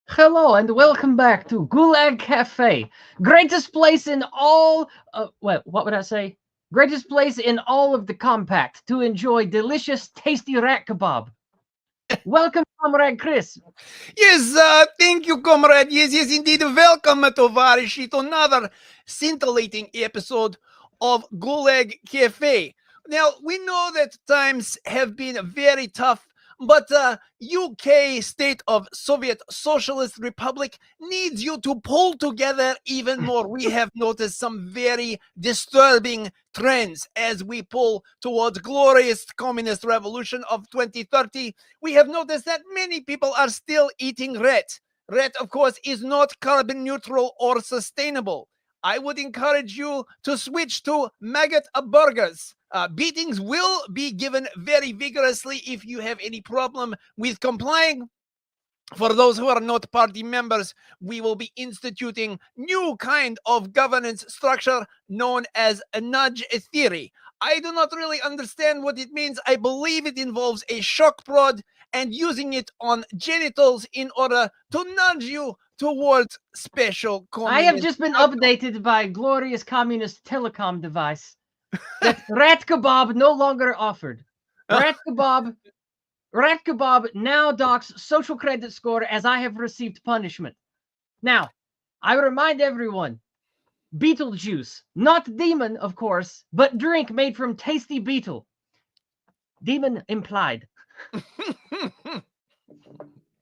Hello and welcome back to Gulag Café, greatest place in all. What would I say? Greatest place in all of the compact to enjoy delicious, tasty rat kebab. Welcome, comrade Chris. Yes, thank you, comrade. Yes, indeed. Welcome, Tovarishi, to another scintillating episode of Gulag Cafe. Now, we know that times have been very tough, but UK state of Soviet Socialist Republic needs you to pull together even more. We have noticed some very disturbing trends as we pull towards glorious communist revolution of 2030. We have noticed that many people are still eating rat. Rat, of course, is not carbon neutral or sustainable. I would encourage you to switch to maggot burgers. Beatings will be given very vigorously if you have any problem with complying. For those who are not party members, we will be instituting new kind of governance structure known as a nudge theory. I do not really understand what it means. I believe it involves a shock prod and using it on genitals in order to nudge you towards special I have communist just been outcome. updated by a glorious communist telecom device that rat kebab no longer offered. Rat kebab, rat kebab now docks social credit score as I have received punishment. Now, I remind everyone beetle juice. Not demon, of course, but drink made from tasty beetle. Demon implied.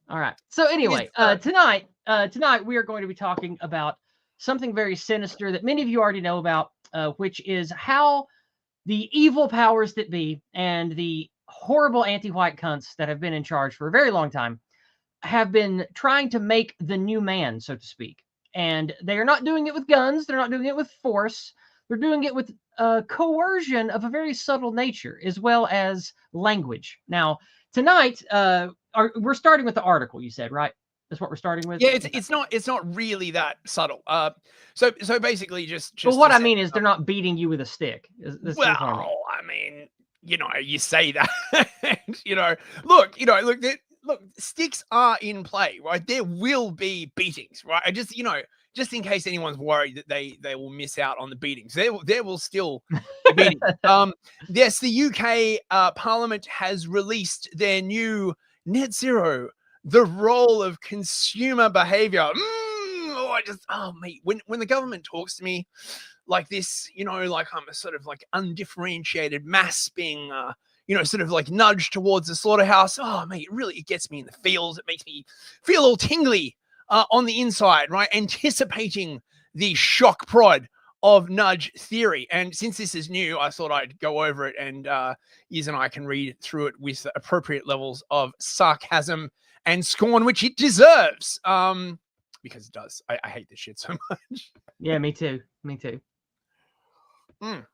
All right. So Yes, anyway, tonight we are going to be talking about something very sinister that many of you already know about, which is how the evil powers that be and the horrible anti-white cunts that have been in charge for a very long time have been trying to make the new man, so to speak. And they are not doing it with guns. They're not doing it with force. They're doing it with coercion of a very subtle nature, as well as language. Now, tonight, we're starting with the article. You said, right? That's what we're starting with. yeah, Okay. it's not really that subtle. So basically, But just what to I set mean is, they're not beating you with a stick. That's what I mean. well, I mean, you say that, look, sticks are in play, right? There will be beatings, right? I just, just in case anyone's worried that they will miss out on the beatings, there will still be beatings. Yes, the UK Parliament has released their new net zero, the role of consumer behavior. Mate, when the government talks to me like this, like I'm a sort of like undifferentiated mass being, sort of like nudged towards the slaughterhouse. Oh, mate, it gets me in the feels. It makes me feel all tingly on the inside, right? Anticipating the shock prod of nudge theory. And since this is new, I thought I'd go over it and Iz and I can read through it with appropriate levels of sarcasm and scorn, which it deserves. Because it does. I hate this shit so much. Yeah, me too. Me too. Mm.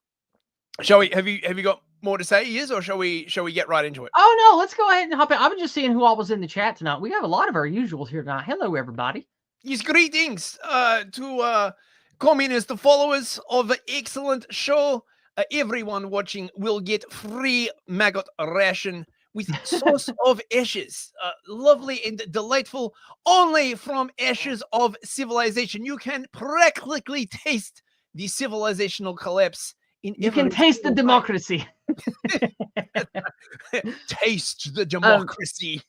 Shall we? Have you got more to say, Iz, or shall we get right into it? Oh no, let's go ahead and hop in. I was just seeing who all was in the chat tonight. We have a lot of our usuals here tonight. Hello, everybody. Yes, greetings to communist followers of the excellent show. Everyone watching will get free maggot ration with sauce of ashes. Lovely and delightful, only from ashes of civilization. You can practically taste the civilizational collapse in You can every taste the single bite. democracy. Taste the Um, democracy.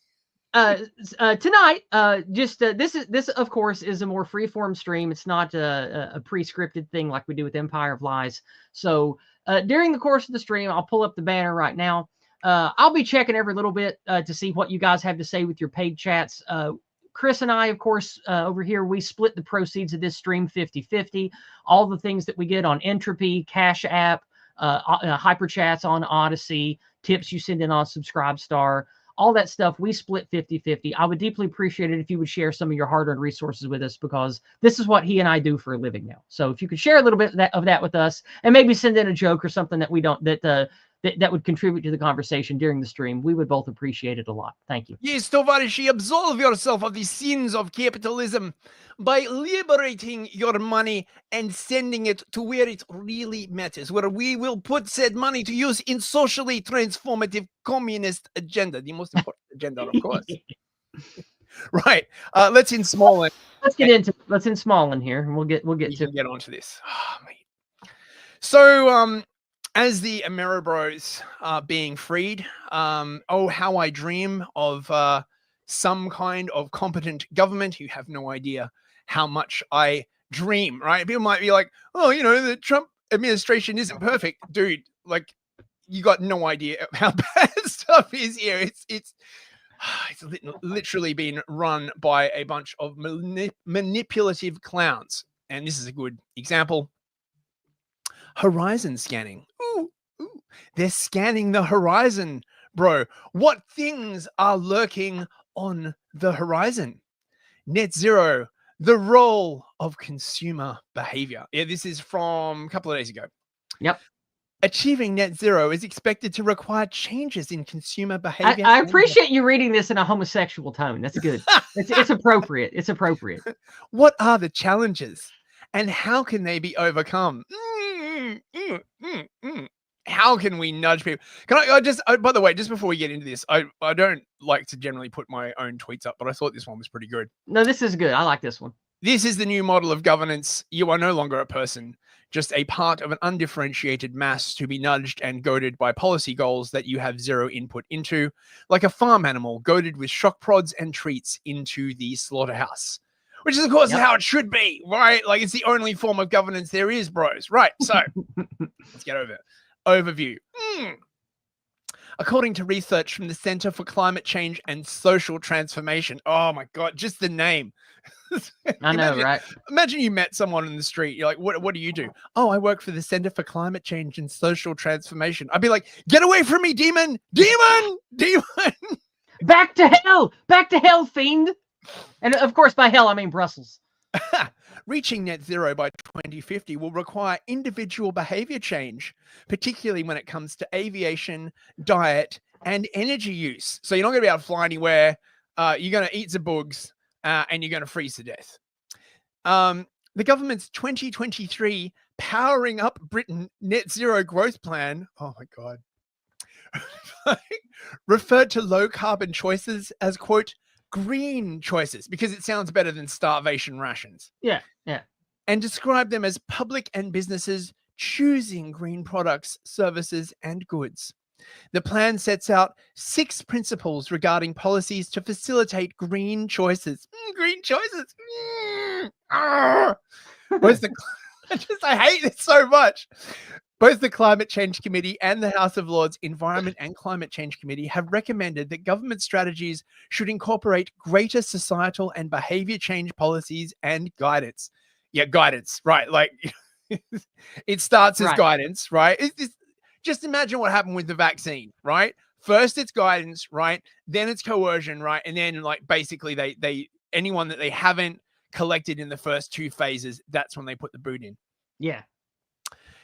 Tonight, this of course is a more freeform stream. It's not a pre-scripted thing like we do with Empire of Lies. So during the course of the stream, I'll pull up the banner right now. I'll be checking every little bit to see what you guys have to say with your paid chats. Chris and I, of course, over here, we split the proceeds of this stream 50-50. All the things that we get on Entropy, Cash App, Hyper Chats on Odyssey, tips you send in on Subscribestar, all that stuff, we split 50-50. I would deeply appreciate it if you would share some of your hard-earned resources with us, because this is what he and I do for a living now. So if you could share a little bit of that with us, and maybe send in a joke or something that we don't that would contribute to the conversation during the stream, we would both appreciate it a lot. Thank you. Yes, Tovarishi, absolve yourself of the sins of capitalism by liberating your money and sending it to where it really matters, where we will put said money to use in socially transformative communist agenda, the most important agenda, of course. Right. Let's in Small. Let's get into let's in Smallland here, and we'll get We to can get onto this. Oh, mate. So, as the Ameribros are being freed, oh, how I dream of some kind of competent government. You have no idea how much I dream, right? People might be like, oh, you know, the Trump administration isn't perfect. Dude, like, you got no idea how bad stuff is here. It's literally been run by a bunch of manipulative clowns. And this is a good example. Horizon scanning. Ooh, ooh. They're scanning the horizon, bro. What things are lurking on the horizon? Net zero, the role of consumer behavior. Yeah, this is from a couple of days ago. Yep. Achieving net zero is expected to require changes in consumer behavior. I appreciate you reading this in a homosexual tone. That's good. It's appropriate. It's appropriate. What are the challenges and how can they be overcome? How can we nudge people? Can I just, by the way, just before we get into this, I don't like to generally put my own tweets up, but I thought this one was pretty good. No, this is good. I like this one. This is the new model of governance. You are no longer a person, just a part of an undifferentiated mass to be nudged and goaded by policy goals that you have zero input into, like a farm animal goaded with shock prods and treats into the slaughterhouse. Which is, of course, how it should be, right? Like, it's the only form of governance there is, bros. Right, so let's get over it. Overview. According to research from the Center for Climate Change and Social Transformation. Oh, my God, just the name. I know, right? Imagine you met someone in the street. You're like, what do you do? Oh, I work for the Center for Climate Change and Social Transformation. I'd be like, get away from me, demon! Demon! Demon! Back to hell! Back to hell, fiend! And of course, by hell, I mean Brussels. Reaching net zero by 2050 will require individual behavior change, particularly when it comes to aviation, diet, and energy use. So you're not going to be able to fly anywhere. You're going to eat the bugs, and you're going to freeze to death. The government's 2023 Powering Up Britain Net Zero Growth Plan, oh my God, referred to low carbon choices as, quote, green choices, because it sounds better than starvation rations. Yeah. And describe them as public and businesses choosing green products, services, and goods. The plan sets out 6 principles regarding policies to facilitate green choices. Green choices. I hate this so much. Both the Climate Change Committee and the House of Lords Environment and Climate Change Committee have recommended that government strategies should incorporate greater societal and behavior change policies and guidance. Yeah, guidance, right? Like, it starts as guidance, right? Just imagine what happened with the vaccine, right? First it's guidance, right? Then it's coercion, right? And then, like, basically they anyone that they haven't collected in the first 2 phases, that's when they put the boot in. Yeah.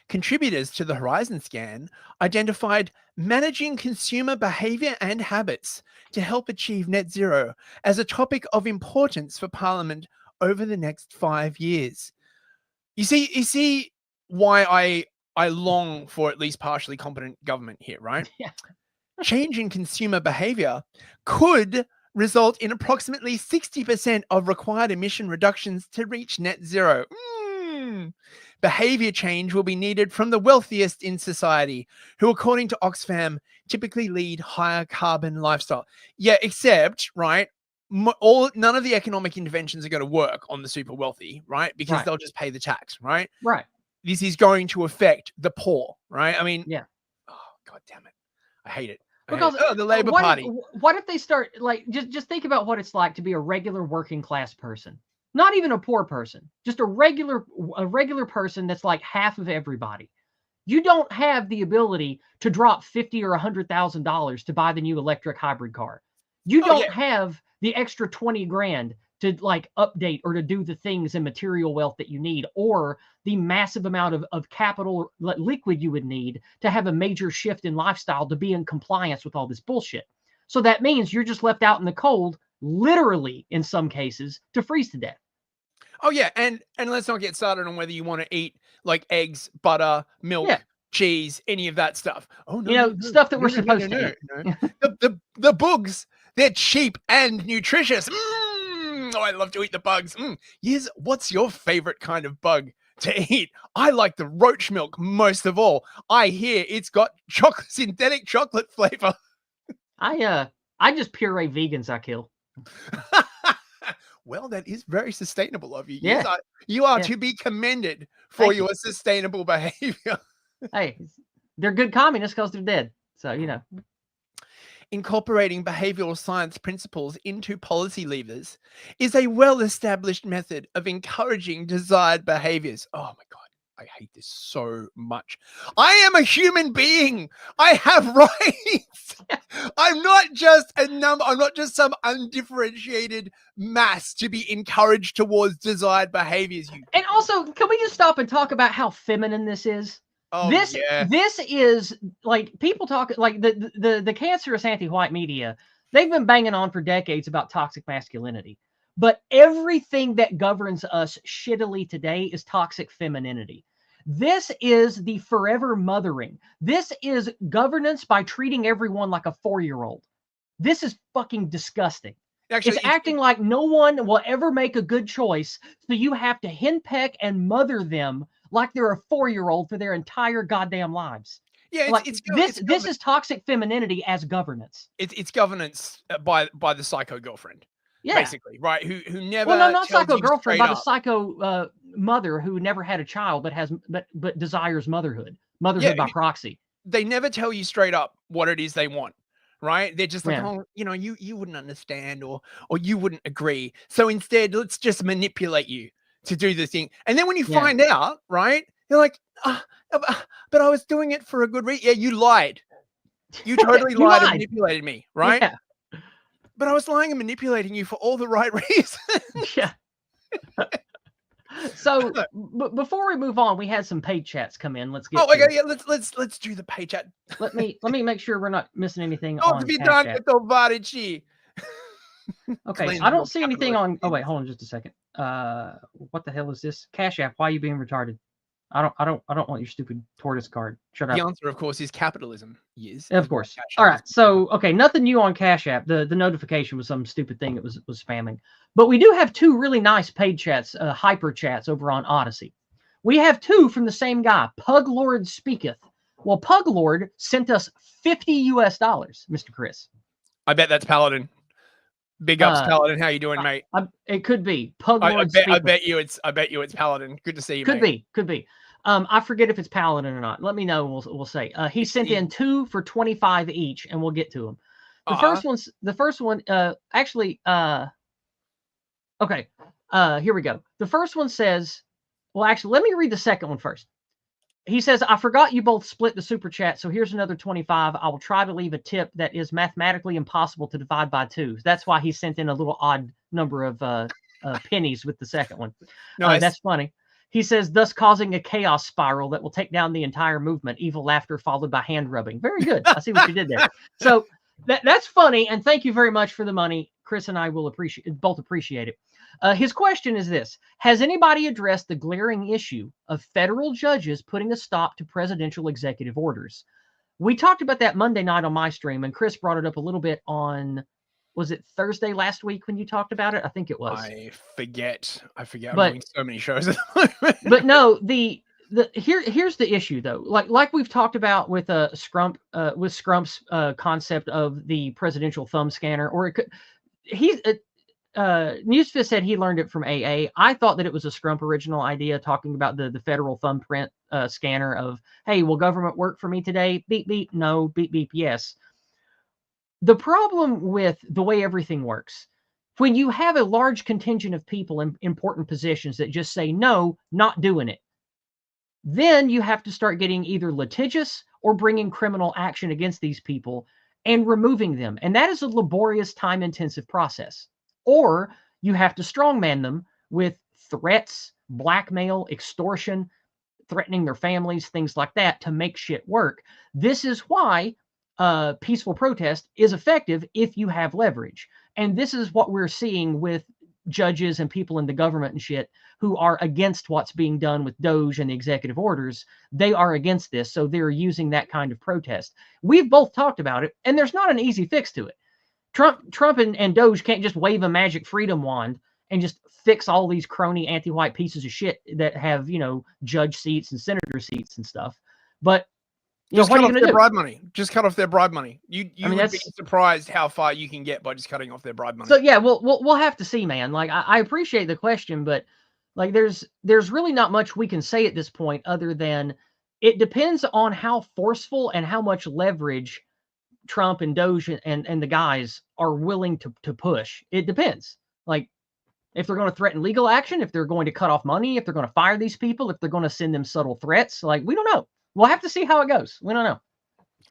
Contributors to the Horizon Scan identified managing consumer behavior and habits to help achieve net zero as a topic of importance for Parliament over the next 5 years. You see why I long for at least partially competent government here, right? Yeah. Change in consumer behavior could result in approximately 60% of required emission reductions to reach net zero. Behavior change will be needed from the wealthiest in society, who, according to Oxfam, typically lead higher carbon lifestyle. Yeah, except, right, none of the economic interventions are going to work on the super wealthy, right? Because they'll just pay the tax, right? Right. This is going to affect the poor, right? I mean, yeah. Oh, God damn it. I hate it. Because the Labour Party. What if they start, like, just think about what it's like to be a regular working class person. Not even a poor person, just a regular person that's like half of everybody. You don't have the ability to drop $50,000 or $100,000 to buy the new electric hybrid car. You don't have the extra 20 grand to, like, update or to do the things and material wealth that you need, or the massive amount of capital liquid you would need to have a major shift in lifestyle to be in compliance with all this bullshit. So that means you're just left out in the cold, literally in some cases, to freeze to death. Oh yeah, and let's not get started on whether you want to eat, like, eggs, butter, milk, cheese, any of that stuff. Oh no, stuff that we're supposed to eat. The bugs, they're cheap and nutritious. Oh, I love to eat the bugs. Yes, what's your favorite kind of bug to eat? I like the roach milk most of all. I hear it's got synthetic chocolate flavor. I just puree vegans I kill. Well, that is very sustainable of you. Yeah. Yes, you are Yeah. to be commended for Thank your you. sustainable behavior. Hey, they're good communists because they're dead. So, you know. Incorporating behavioral science principles into policy levers is a well-established method of encouraging desired behaviors. Oh my God, I hate this so much. I am a human being. I have rights. I'm not just a number. I'm not just some undifferentiated mass to be encouraged towards desired behaviors. And also, can we just stop and talk about how feminine this is? Oh, this yeah. this is like people talk like the cancerous anti-white media. They've been banging on for decades about toxic masculinity, but everything that governs us shittily today is toxic femininity. This is the forever mothering. This is governance by treating everyone like a 4-year-old. This is fucking disgusting. Actually, It's acting like no one will ever make a good choice, so you have to henpeck and mother them like they're a 4-year-old for their entire goddamn lives. yeah, Like this is toxic femininity as governance. it's governance by the psycho girlfriend, Yeah. basically, right? Who never Well, no, not tells psycho you girlfriend, straight by the up. psycho mother who never had a child but desires motherhood Yeah, by proxy. they never tell you straight up what it is they want, right? They're just like, Yeah. oh, you wouldn't understand or you wouldn't agree. So instead, let's just manipulate you to do the thing. And then when you Yeah. find out, right, you're like, but I was doing it for a good reason. Yeah, you lied. You totally You lied and lied. manipulated me, right? Yeah. But I was lying and manipulating you for all the right reasons. Yeah. So before we move on, we had some paid chats come in. Let's get. Oh, okay, yeah. Let's do the pay chat. Let me make sure we're not missing anything Don't on be Cash done App. with tovarichi. Okay, Cleanse I don't your see anything on. capitalism. Oh wait, hold on just a second. What the hell is this? Cash App. Why are you being retarded? I don't want your stupid tortoise card. Shut The up. answer, of course, is capitalism. Yes, Of course. All right. So okay, nothing new on Cash App. The notification was some stupid thing that was spamming. But we do have two really nice paid chats, hyper chats over on Odyssey. We have two from the same guy, Pug Lord Speaketh. Well, Pug Lord sent us $50, Mr. Chris. I bet that's Paladin. Big ups, Paladin. How you doing, mate? It could be Pug Lord I Speaketh. bet you it's Paladin. Good to see you, Could mate. be. I forget if it's Paladin or not. Let me know. We'll say. He sent in two for 25 each, and we'll get to them. The first one. Actually. Okay. Here we go. The first one says. Well, actually, let me read the second one first. He says, I forgot you both split the super chat, so here's another 25. I will try to leave a tip that is mathematically impossible to divide by 2. That's why he sent in a little odd number of pennies with the second one. Nice. That's funny. He says, thus causing a chaos spiral that will take down the entire movement. Evil laughter followed by hand rubbing. Very good. I see what you did there. So that's funny, and thank you very much for the money. Chris and I will both appreciate it. His question is this: has anybody addressed the glaring issue of federal judges putting a stop to presidential executive orders? We talked about that Monday night on my stream, and Chris brought it up a little bit on, was it Thursday last week when you talked about it? I think it was. I forget. I'm doing so many shows at the moment. But no, here's the issue though. Like we've talked about with Scrump's concept of the presidential thumb scanner, or it could. Newsfist said he learned it from AA. I thought that it was a Scrump original idea, talking about the federal thumbprint scanner of, hey, will government work for me today? Beep, beep, no. Beep, beep, yes. The problem with the way everything works, when you have a large contingent of people in important positions that just say, no, not doing it, then you have to start getting either litigious or bringing criminal action against these people and removing them. And that is a laborious, time-intensive process. Or you have to strongman them with threats, blackmail, extortion, threatening their families, things like that to make shit work. This is why peaceful protest is effective if you have leverage. And this is what we're seeing with judges and people in the government and shit who are against what's being done with Doge and the executive orders. They are against this, so they're using that kind of protest. We've both talked about it, and there's not an easy fix to it. Trump and Doge can't just wave a magic freedom wand and just fix all these crony anti-white pieces of shit that have, judge seats and senator seats and stuff. But just what cut are you off going their to do? bribe money. Just cut off their bribe money. You I mean, would be surprised how far you can get by just cutting off their bribe money. So yeah, we'll have to see, man. Like I appreciate the question, but like there's really not much we can say at this point other than it depends on how forceful and how much leverage Trump and Doge and the guys are willing to push. It depends. Like if they're going to threaten legal action, if they're going to cut off money, if they're going to fire these people, if they're going to send them subtle threats. Like we don't know. We'll have to see how it goes. We don't know.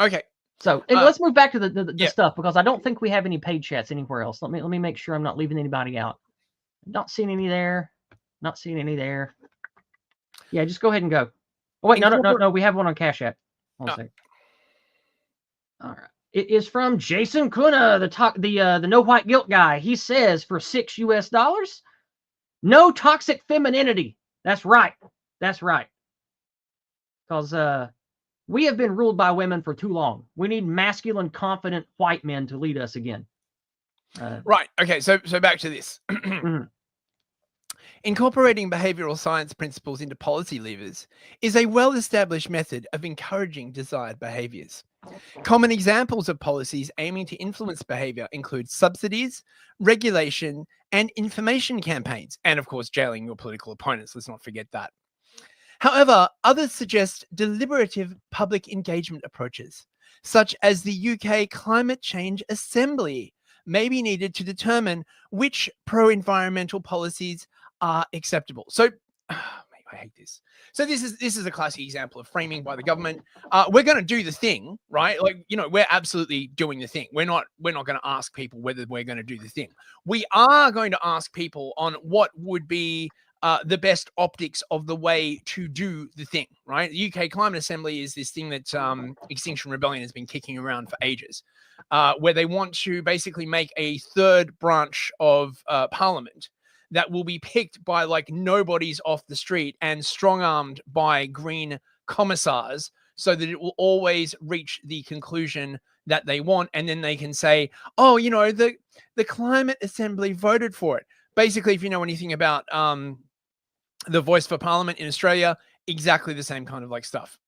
Okay. So let's move back to the stuff, because I don't think we have any paid chats anywhere else. Let me make sure I'm not leaving anybody out. Not seeing any there. Not seeing any there. Yeah, just go ahead and go. Oh wait, no. We have one on Cash App. One second. All right. It is from Jason Kuna, the no white guilt guy. He says for $6, no toxic femininity. That's right. That's right. Because we have been ruled by women for too long. We need masculine, confident white men to lead us again. Right. Okay. So back to this. Incorporating behavioral science principles into policy levers is a well-established method of encouraging desired behaviors. Common examples of policies aiming to influence behavior include subsidies, regulation, and information campaigns, and of course, jailing your political opponents. Let's not forget that. However, others suggest deliberative public engagement approaches, such as the UK Climate Change Assembly, may be needed to determine which pro-environmental policies are acceptable. So, I hate this. So this is a classic example of framing by the government. We're going to do the thing, right? Like, we're absolutely doing the thing. We're not going to ask people whether we're going to do the thing. We are going to ask people on what would be the best optics of the way to do the thing, right? The UK Climate Assembly is this thing that Extinction Rebellion has been kicking around for ages, where they want to basically make a third branch of Parliament that will be picked by like nobodies off the street and strong-armed by green commissars so that it will always reach the conclusion that they want. And then they can say, oh, the Climate Assembly voted for it. Basically, if you know anything about the Voice for Parliament in Australia, exactly the same kind of like stuff.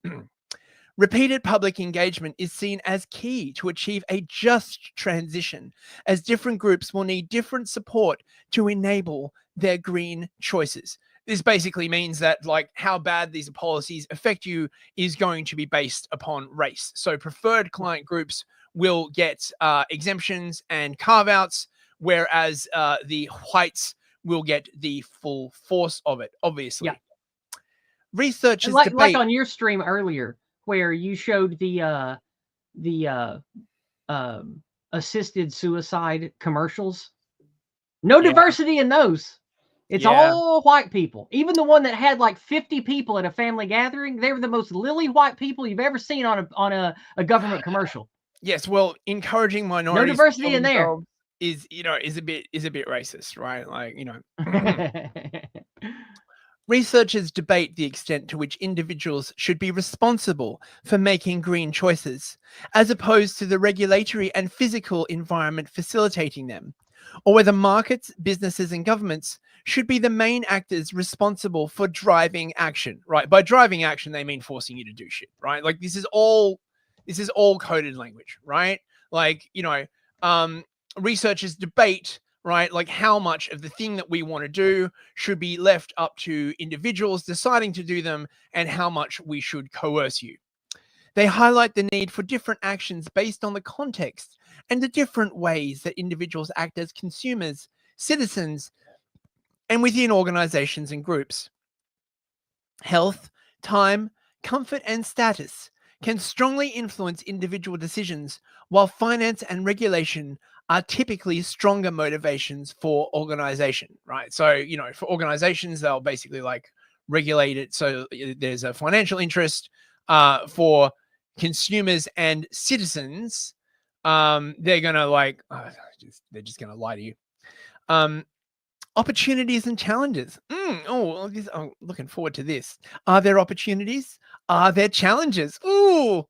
Repeated public engagement is seen as key to achieve a just transition, as different groups will need different support to enable their green choices. This basically means that like how bad these policies affect you is going to be based upon race. So preferred client groups will get exemptions and carve-outs, whereas the whites will get the full force of it, obviously. Yeah. Researchers like debate on your stream earlier, where you showed the assisted suicide commercials. No diversity in those. It's all white people. Even the one that had like 50 people at a family gathering, they were the most lily white people you've ever seen on a government commercial. Yes, well, encouraging minorities. No diversity in there. Is a bit racist, right? Like, Researchers debate the extent to which individuals should be responsible for making green choices, as opposed to the regulatory and physical environment facilitating them, or whether markets, businesses, and governments should be the main actors responsible for driving action, right? By driving action, they mean forcing you to do shit, right? Like this is all coded language, right? Like, researchers debate, right? Like how much of the thing that we want to do should be left up to individuals deciding to do them and how much we should coerce you. They highlight the need for different actions based on the context and the different ways that individuals act as consumers, citizens, and within organizations and groups. Health, time, comfort, and status can strongly influence individual decisions, while finance and regulation are typically stronger motivations for organization, right? So, for organizations, they'll basically like regulate it. So there's a financial interest. For consumers and citizens, they're going to they're just going to lie to you. Opportunities and challenges. I'm looking forward to this. Are there opportunities? Are there challenges? Ooh.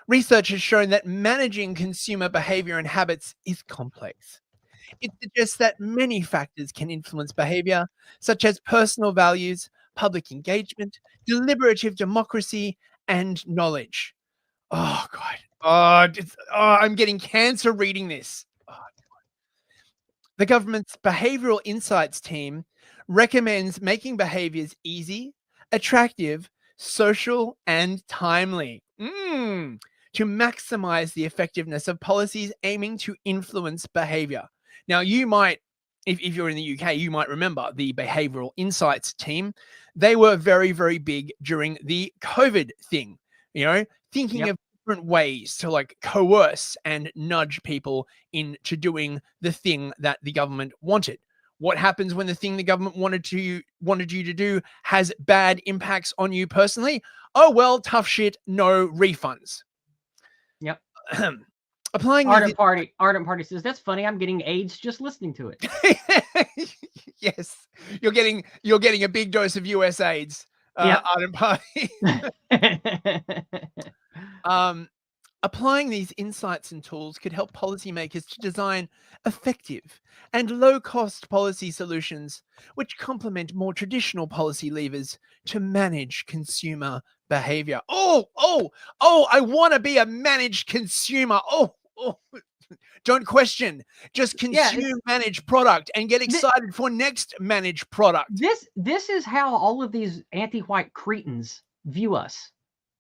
Research has shown that managing consumer behavior and habits is complex. It suggests that many factors can influence behavior, such as personal values, public engagement, deliberative democracy, and knowledge. Oh, God. I'm getting cancer reading this. Oh. The government's behavioral insights team recommends making behaviors easy, attractive, social, and timely to maximize the effectiveness of policies aiming to influence behavior. Now, you might, if you're in the UK, you might remember the behavioral insights team. They were very, very big during the COVID thing, thinking Yep. of different ways to like coerce and nudge people into doing the thing that the government wanted. What happens when the thing the government wanted you to do has bad impacts on you personally? Oh well, tough shit, no refunds. Yep. Applying Ardent Party says, that's funny. I'm getting AIDS just listening to it. Yes, you're getting a big dose of US AIDS. Yep. Ardent Party. Applying these insights and tools could help policymakers to design effective and low-cost policy solutions which complement more traditional policy levers to manage consumer behavior. Oh, I want to be a managed consumer. Oh. Don't question. Just consume managed product and get excited for next managed product. This is how all of these anti-white cretins view us.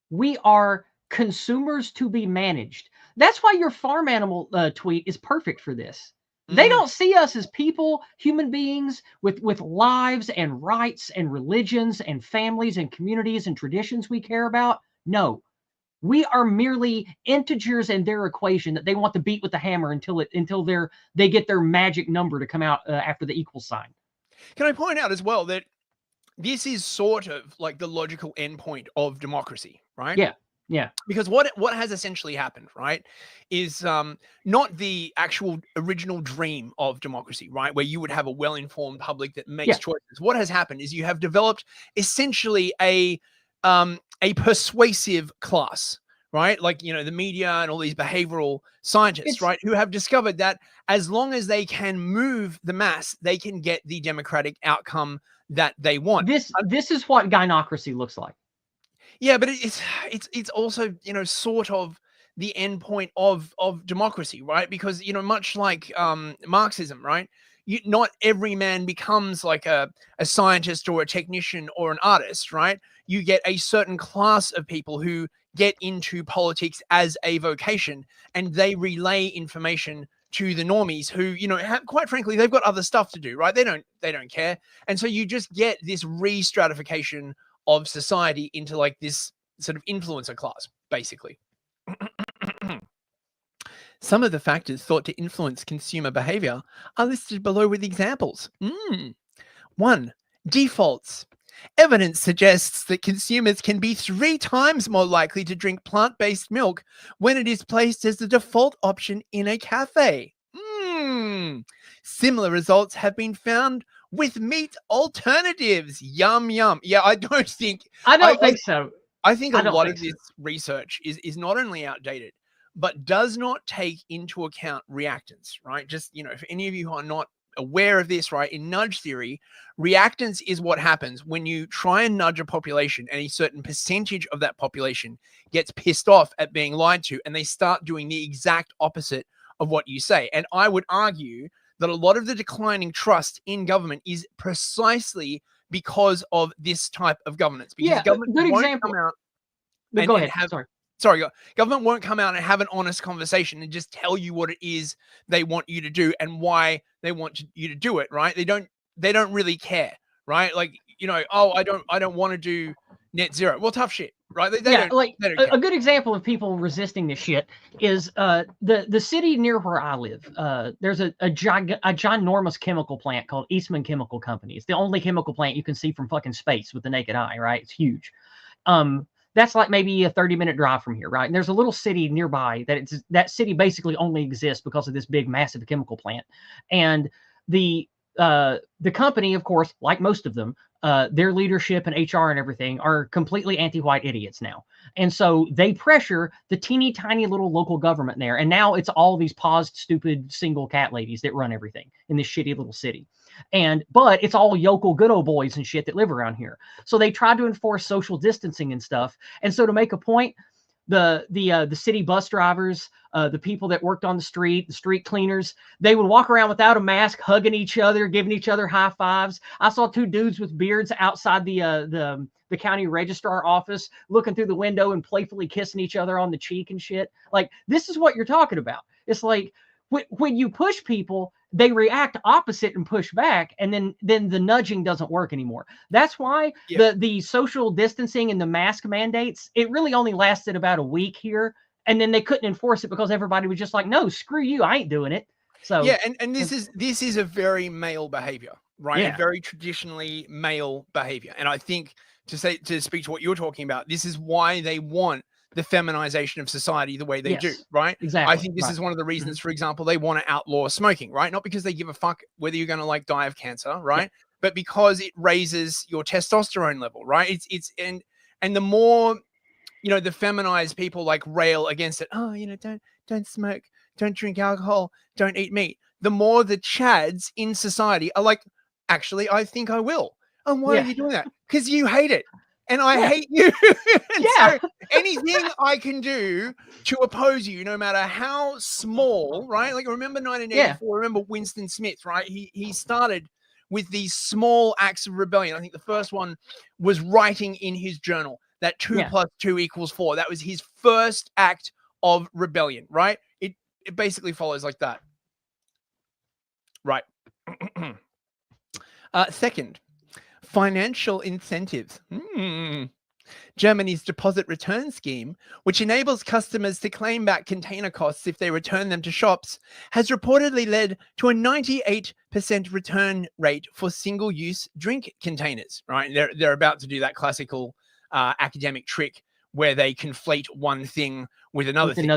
We are consumers to be managed. That's why your farm animal tweet is perfect for this. They don't see us as people, human beings with lives and rights and religions and families and communities and traditions we care about. No, we are merely integers in their equation that they want to beat with the hammer until they get their magic number to come out after the equal sign. Can I point out as well that this is sort of like the logical endpoint of democracy, right? Yeah. Because what has essentially happened, right, is not the actual original dream of democracy, right, where you would have a well-informed public that makes choices. What has happened is you have developed essentially a persuasive class, right? Like, the media and all these behavioral scientists, right, who have discovered that as long as they can move the mass, they can get the democratic outcome that they want. This is what gynocracy looks like. Yeah, but it's also, sort of the end point of democracy, right? Because, much like Marxism, right? Not every man becomes like a scientist or a technician or an artist, right? You get a certain class of people who get into politics as a vocation, and they relay information to the normies who, quite frankly, they've got other stuff to do, right? They don't care. And so you just get this re-stratification of society into like this sort of influencer class, basically. Some of the factors thought to influence consumer behavior are listed below with examples. 1. Defaults. Evidence suggests that consumers can be 3 times more likely to drink plant-based milk when it is placed as the default option in a cafe. Similar results have been found with meat alternatives. Yum, yum. Yeah, I don't think so. I think a lot of this research is not only outdated, but does not take into account reactants, right? Just, if any of you are not aware of this, right, in nudge theory, reactants is what happens when you try and nudge a population and a certain percentage of that population gets pissed off at being lied to, and they start doing the exact opposite of what you say. And I would argue that a lot of the declining trust in government is precisely because of this type of governance. Because government won't come out and go ahead. Government won't come out and have an honest conversation and just tell you what it is they want you to do and why they want you to do it, right? They don't really care, right? Like, I don't want to do net zero. Well, tough shit, right? They don't care. A good example of people resisting this shit is the city near where I live. There's a ginormous chemical plant called Eastman Chemical Company. It's the only chemical plant you can see from fucking space with the naked eye, right? It's huge. That's like maybe a 30-minute drive from here, right? And there's a little city nearby that city basically only exists because of this big, massive chemical plant. And the company, of course, like most of them, their leadership and HR and everything are completely anti-white idiots now. And so they pressure the teeny tiny little local government there. And now it's all these paused, stupid single cat ladies that run everything in this shitty little city. But it's all yokel good old boys and shit that live around here. So they tried to enforce social distancing and stuff. And so to make a point, the city bus drivers, the people that worked on the street cleaners, they would walk around without a mask, hugging each other, giving each other high fives. I saw two dudes with beards outside the county registrar office, looking through the window and playfully kissing each other on the cheek and shit. Like, this is what you're talking about. It's like when you push people, they react opposite and push back, and then the nudging doesn't work anymore. That's why the social distancing and the mask mandates, it really only lasted about a week here, and then they couldn't enforce it because everybody was just like, no, screw you, I ain't doing it. So yeah, and this is a very male behavior, right? Yeah. A very traditionally male behavior. And I think to speak to what you're talking about, this is why they want the feminization of society the way they do, right? Exactly. I think this is one of the reasons, for example, they want to outlaw smoking, right? Not because they give a fuck whether you're going to like die of cancer, right? But because it raises your testosterone level, right? And the more, the feminized people like rail against it. Oh, don't smoke, don't drink alcohol, don't eat meat. The more the chads in society are like, actually, I think I will. And why are you doing that? Because you hate it. And I hate you. So anything I can do to oppose you, no matter how small, right? Like, remember 1984, remember Winston Smith, right? He started with these small acts of rebellion. I think the first one was writing in his journal that 2 + 2 = 4. That was his first act of rebellion, right? It basically follows like that. Right. Second, financial incentives. Germany's deposit return scheme, which enables customers to claim back container costs if they return them to shops, has reportedly led to a 98% return rate for single-use drink containers, right? They're about to do that classical academic trick where they conflate one thing with another thing,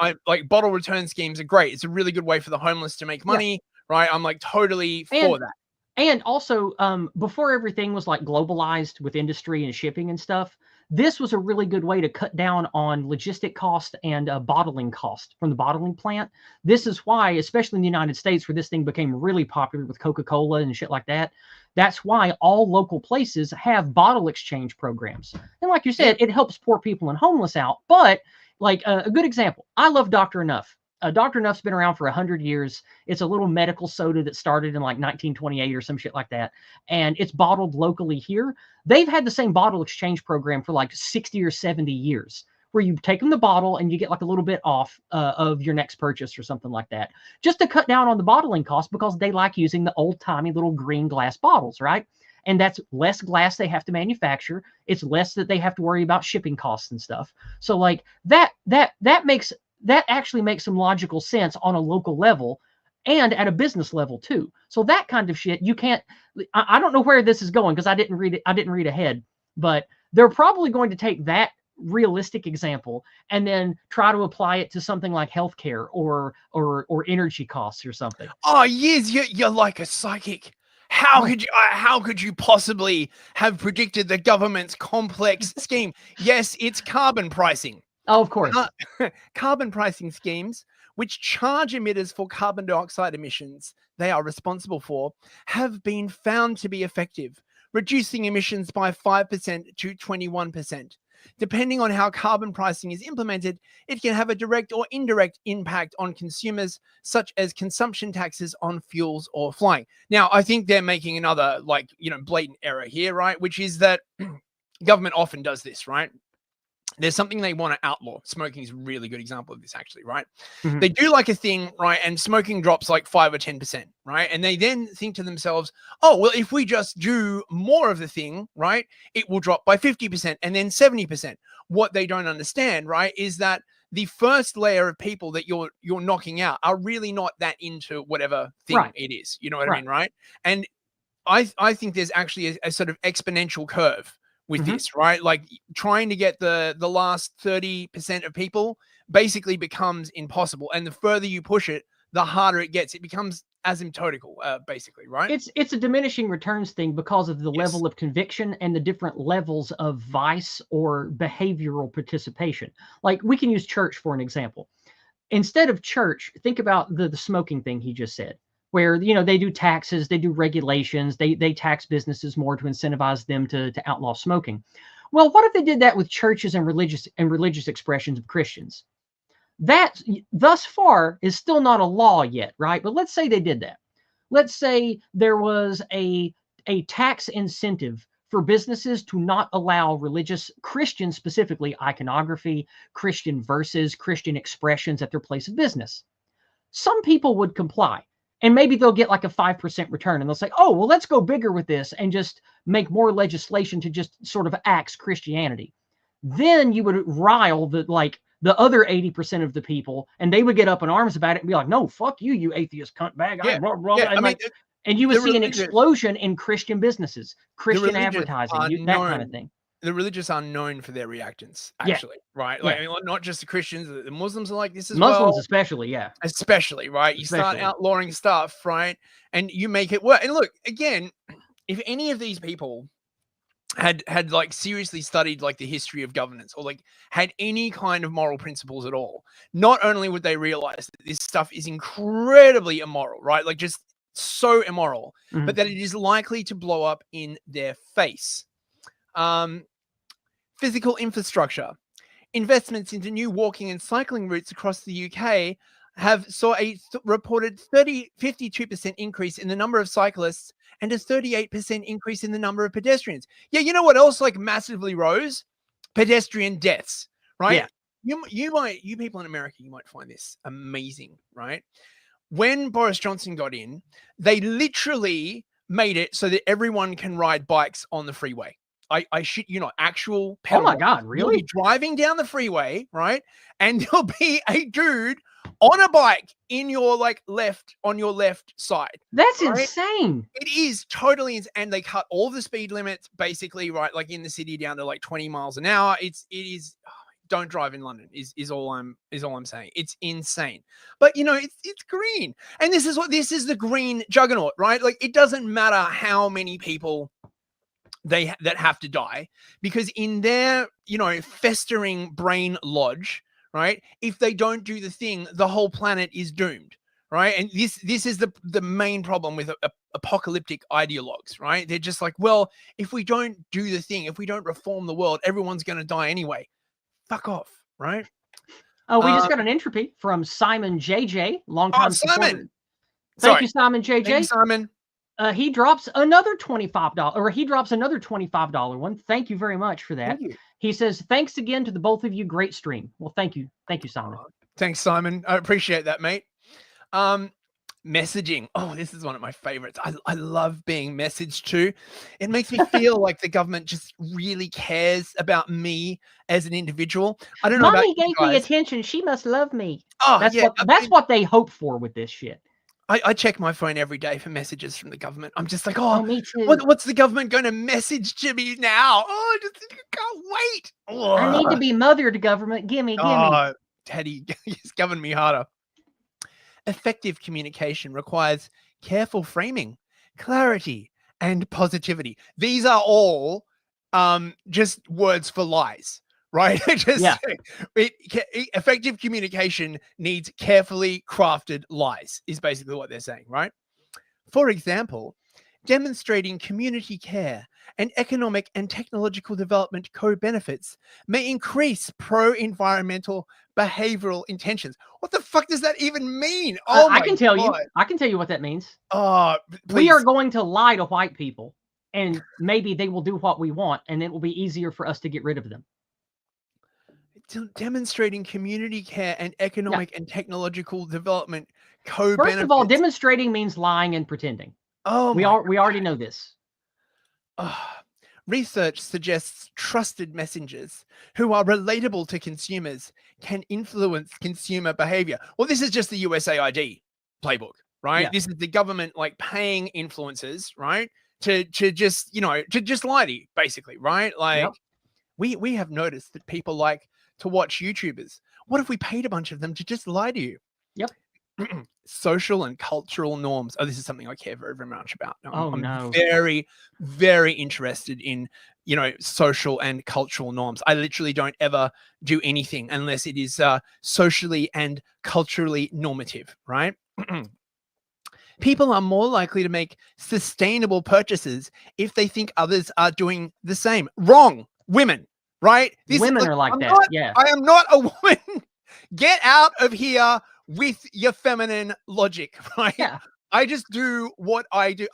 right? Like, bottle return schemes are great. It's a really good way for the homeless to make money, right? I'm like totally for that. And also, before everything was like globalized with industry and shipping and stuff, this was a really good way to cut down on logistic cost and bottling cost from the bottling plant. This is why, especially in the United States, where this thing became really popular with Coca-Cola and shit like that, that's why all local places have bottle exchange programs. And like you said, it helps poor people and homeless out. But like a good example, I love Dr. Enough. Dr. Nuff's been around for 100 years. It's a little medical soda that started in like 1928 or some shit like that. And it's bottled locally here. They've had the same bottle exchange program for like 60 or 70 years, where you take them the bottle and you get like a little bit off of your next purchase or something like that, just to cut down on the bottling cost, because they like using the old timey little green glass bottles, right? And that's less glass they have to manufacture. It's less that they have to worry about shipping costs and stuff. So like that actually makes some logical sense on a local level and at a business level too. So that kind of shit, you can't, I don't know where this is going because I didn't read it. I didn't read ahead, but they're probably going to take that realistic example and then try to apply it to something like healthcare or energy costs or something. Oh, yes, you're like a psychic. How could you possibly have predicted the government's complex scheme? Yes, it's carbon pricing. Oh, of course. Carbon pricing schemes, which charge emitters for carbon dioxide emissions they are responsible for, have been found to be effective, reducing emissions by 5% to 21%. Depending on how carbon pricing is implemented, it can have a direct or indirect impact on consumers, such as consumption taxes on fuels or flying. Now, I think they're making another blatant error here, right? Which is that government often does this, right? There's something they want to outlaw. Smoking is a really good example of this, actually, right? Mm-hmm. They do like a thing, right? And smoking drops like 5 or 10%, right? And they then think to themselves, oh, well, if we just do more of the thing, right, it will drop by 50% and then 70%. What they don't understand, right, is that the first layer of people that you're knocking out are really not that into whatever thing it is. You know what I mean, right? And I think there's actually a sort of exponential curve with this, right? Like trying to get the last 30% of people basically becomes impossible. And the further you push it, the harder it gets. It becomes asymptotical, basically, right? It's a diminishing returns thing because of the Yes. level of conviction and the different levels of vice or behavioral participation. Like we can use church for an example. Instead of church, think about the smoking thing he just said, where they do taxes, they do regulations, they tax businesses more to incentivize them to outlaw smoking. Well, what if they did that with churches and religious expressions of Christians? That thus far is still not a law yet, right? But let's say they did that. Let's say there was a tax incentive for businesses to not allow religious, Christian specifically, iconography, Christian verses, Christian expressions at their place of business. Some people would comply, and maybe they'll get like a 5% return, and they'll say, oh, well, let's go bigger with this and just make more legislation to just sort of axe Christianity. Then you would rile the other 80% of the people, and they would get up in arms about it and be like, no, fuck you, you atheist cunt bag. Yeah. Blah, blah, Yeah. and and you would see an explosion in Christian businesses, Christian advertising, that kind of thing. The religious are known for their reactions, actually, right? Like, I mean, not just the Christians, the Muslims are like this as well. Muslims especially, yeah. Especially, right? You start outlawing stuff, right? And you make it work. And look, again, if any of these people had like seriously studied like the history of governance or like had any kind of moral principles at all, not only would they realize that this stuff is incredibly immoral, right? Like just so immoral, but that it is likely to blow up in their face. Physical infrastructure. Investments into new walking and cycling routes across the UK have saw a reported 52% increase in the number of cyclists and a 38% increase in the number of pedestrians. Yeah, you know what else like massively rose? Pedestrian deaths, right? Yeah. You people in America, you might find this amazing, right? When Boris Johnson got in, they literally made it so that everyone can ride bikes on the freeway. I shit you not, actual pedal. Oh my God, really? You'll be driving down the freeway, right? And there'll be a dude on a bike in your on your left side. That's insane. It is totally insane. And they cut all the speed limits basically, right? Like in the city down to like 20 miles an hour. It is don't drive in London is all I'm saying. It's insane. But it's green. And this is the green juggernaut, right? Like it doesn't matter how many people that have to die, because in their festering brain lodge, right, if they don't do the thing, the whole planet is doomed, right? And this is the main problem with apocalyptic ideologues, right? They're just like, well, if we don't do the thing, if we don't reform the world, everyone's going to die anyway. Fuck off, right? Oh, we just got an entropy from Simon JJ, longtime Simon. Thank you, Simon JJ. Thank you, Simon. He drops another $25, or he drops another $25 one. Thank you very much for that. He says, thanks again to the both of you. Great stream. Well, thank you. Thank you, Simon. Thanks, Simon. I appreciate that, mate. Messaging. Oh, this is one of my favorites. I love being messaged to. It makes me feel like the government just really cares about me as an individual. I don't know about you guys. Mommy gave me attention. She must love me. Oh, that's what they hope for with this shit. I check my phone every day for messages from the government. I'm just like, me too. What's the government going to message to me now? Oh, I can't wait. Oh. I need to be mothered, government. Gimme. Oh, Teddy, he's governed me harder. Effective communication requires careful framing, clarity, and positivity. These are all just words for lies. Right? Effective communication needs carefully crafted lies, is basically what they're saying, right? For example, demonstrating community care and economic and technological development co-benefits may increase pro-environmental behavioral intentions. What the fuck does that even mean? Oh, I can tell you. I can tell you what that means. Oh, we are going to lie to white people, and maybe they will do what we want, and it will be easier for us to get rid of them. Demonstrating community care and economic and technological development co-benefits. First of all, demonstrating means lying and pretending. Oh, we already know this. Research suggests trusted messengers who are relatable to consumers can influence consumer behavior. Well, this is just the USAID playbook, right? Yeah. This is the government like paying influencers, right, to just lie to you, basically, right? Like we have noticed that people like to watch YouTubers. What if we paid a bunch of them to just lie to you? Yep. social and cultural norms. Oh, this is something I care very, very much about. Oh I'm no. very, very interested in, social and cultural norms. I literally don't ever do anything unless it is socially and culturally normative, right? People are more likely to make sustainable purchases if they think others are doing the same. Wrong. Women, right? Women are like that. Yeah. I am not a woman. Get out of here with your feminine logic, right? Yeah. I just do what I do.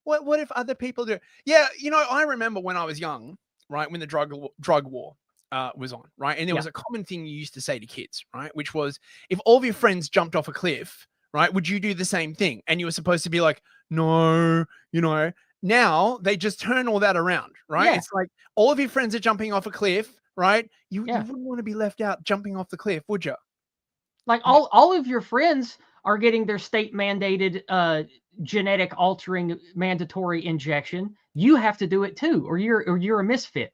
What if other people do? Yeah, I remember when I was young, right, when the drug war was on, right, and there was a common thing you used to say to kids, right, which was, if all of your friends jumped off a cliff, right, would you do the same thing? And you were supposed to be like, no, Now they just turn all that around, right? Yeah. It's like, all of your friends are jumping off a cliff, right? You Yeah. wouldn't want to be left out jumping off the cliff, would you? Like all of your friends are getting their state mandated genetic altering mandatory injection. You have to do it too, or you're a misfit.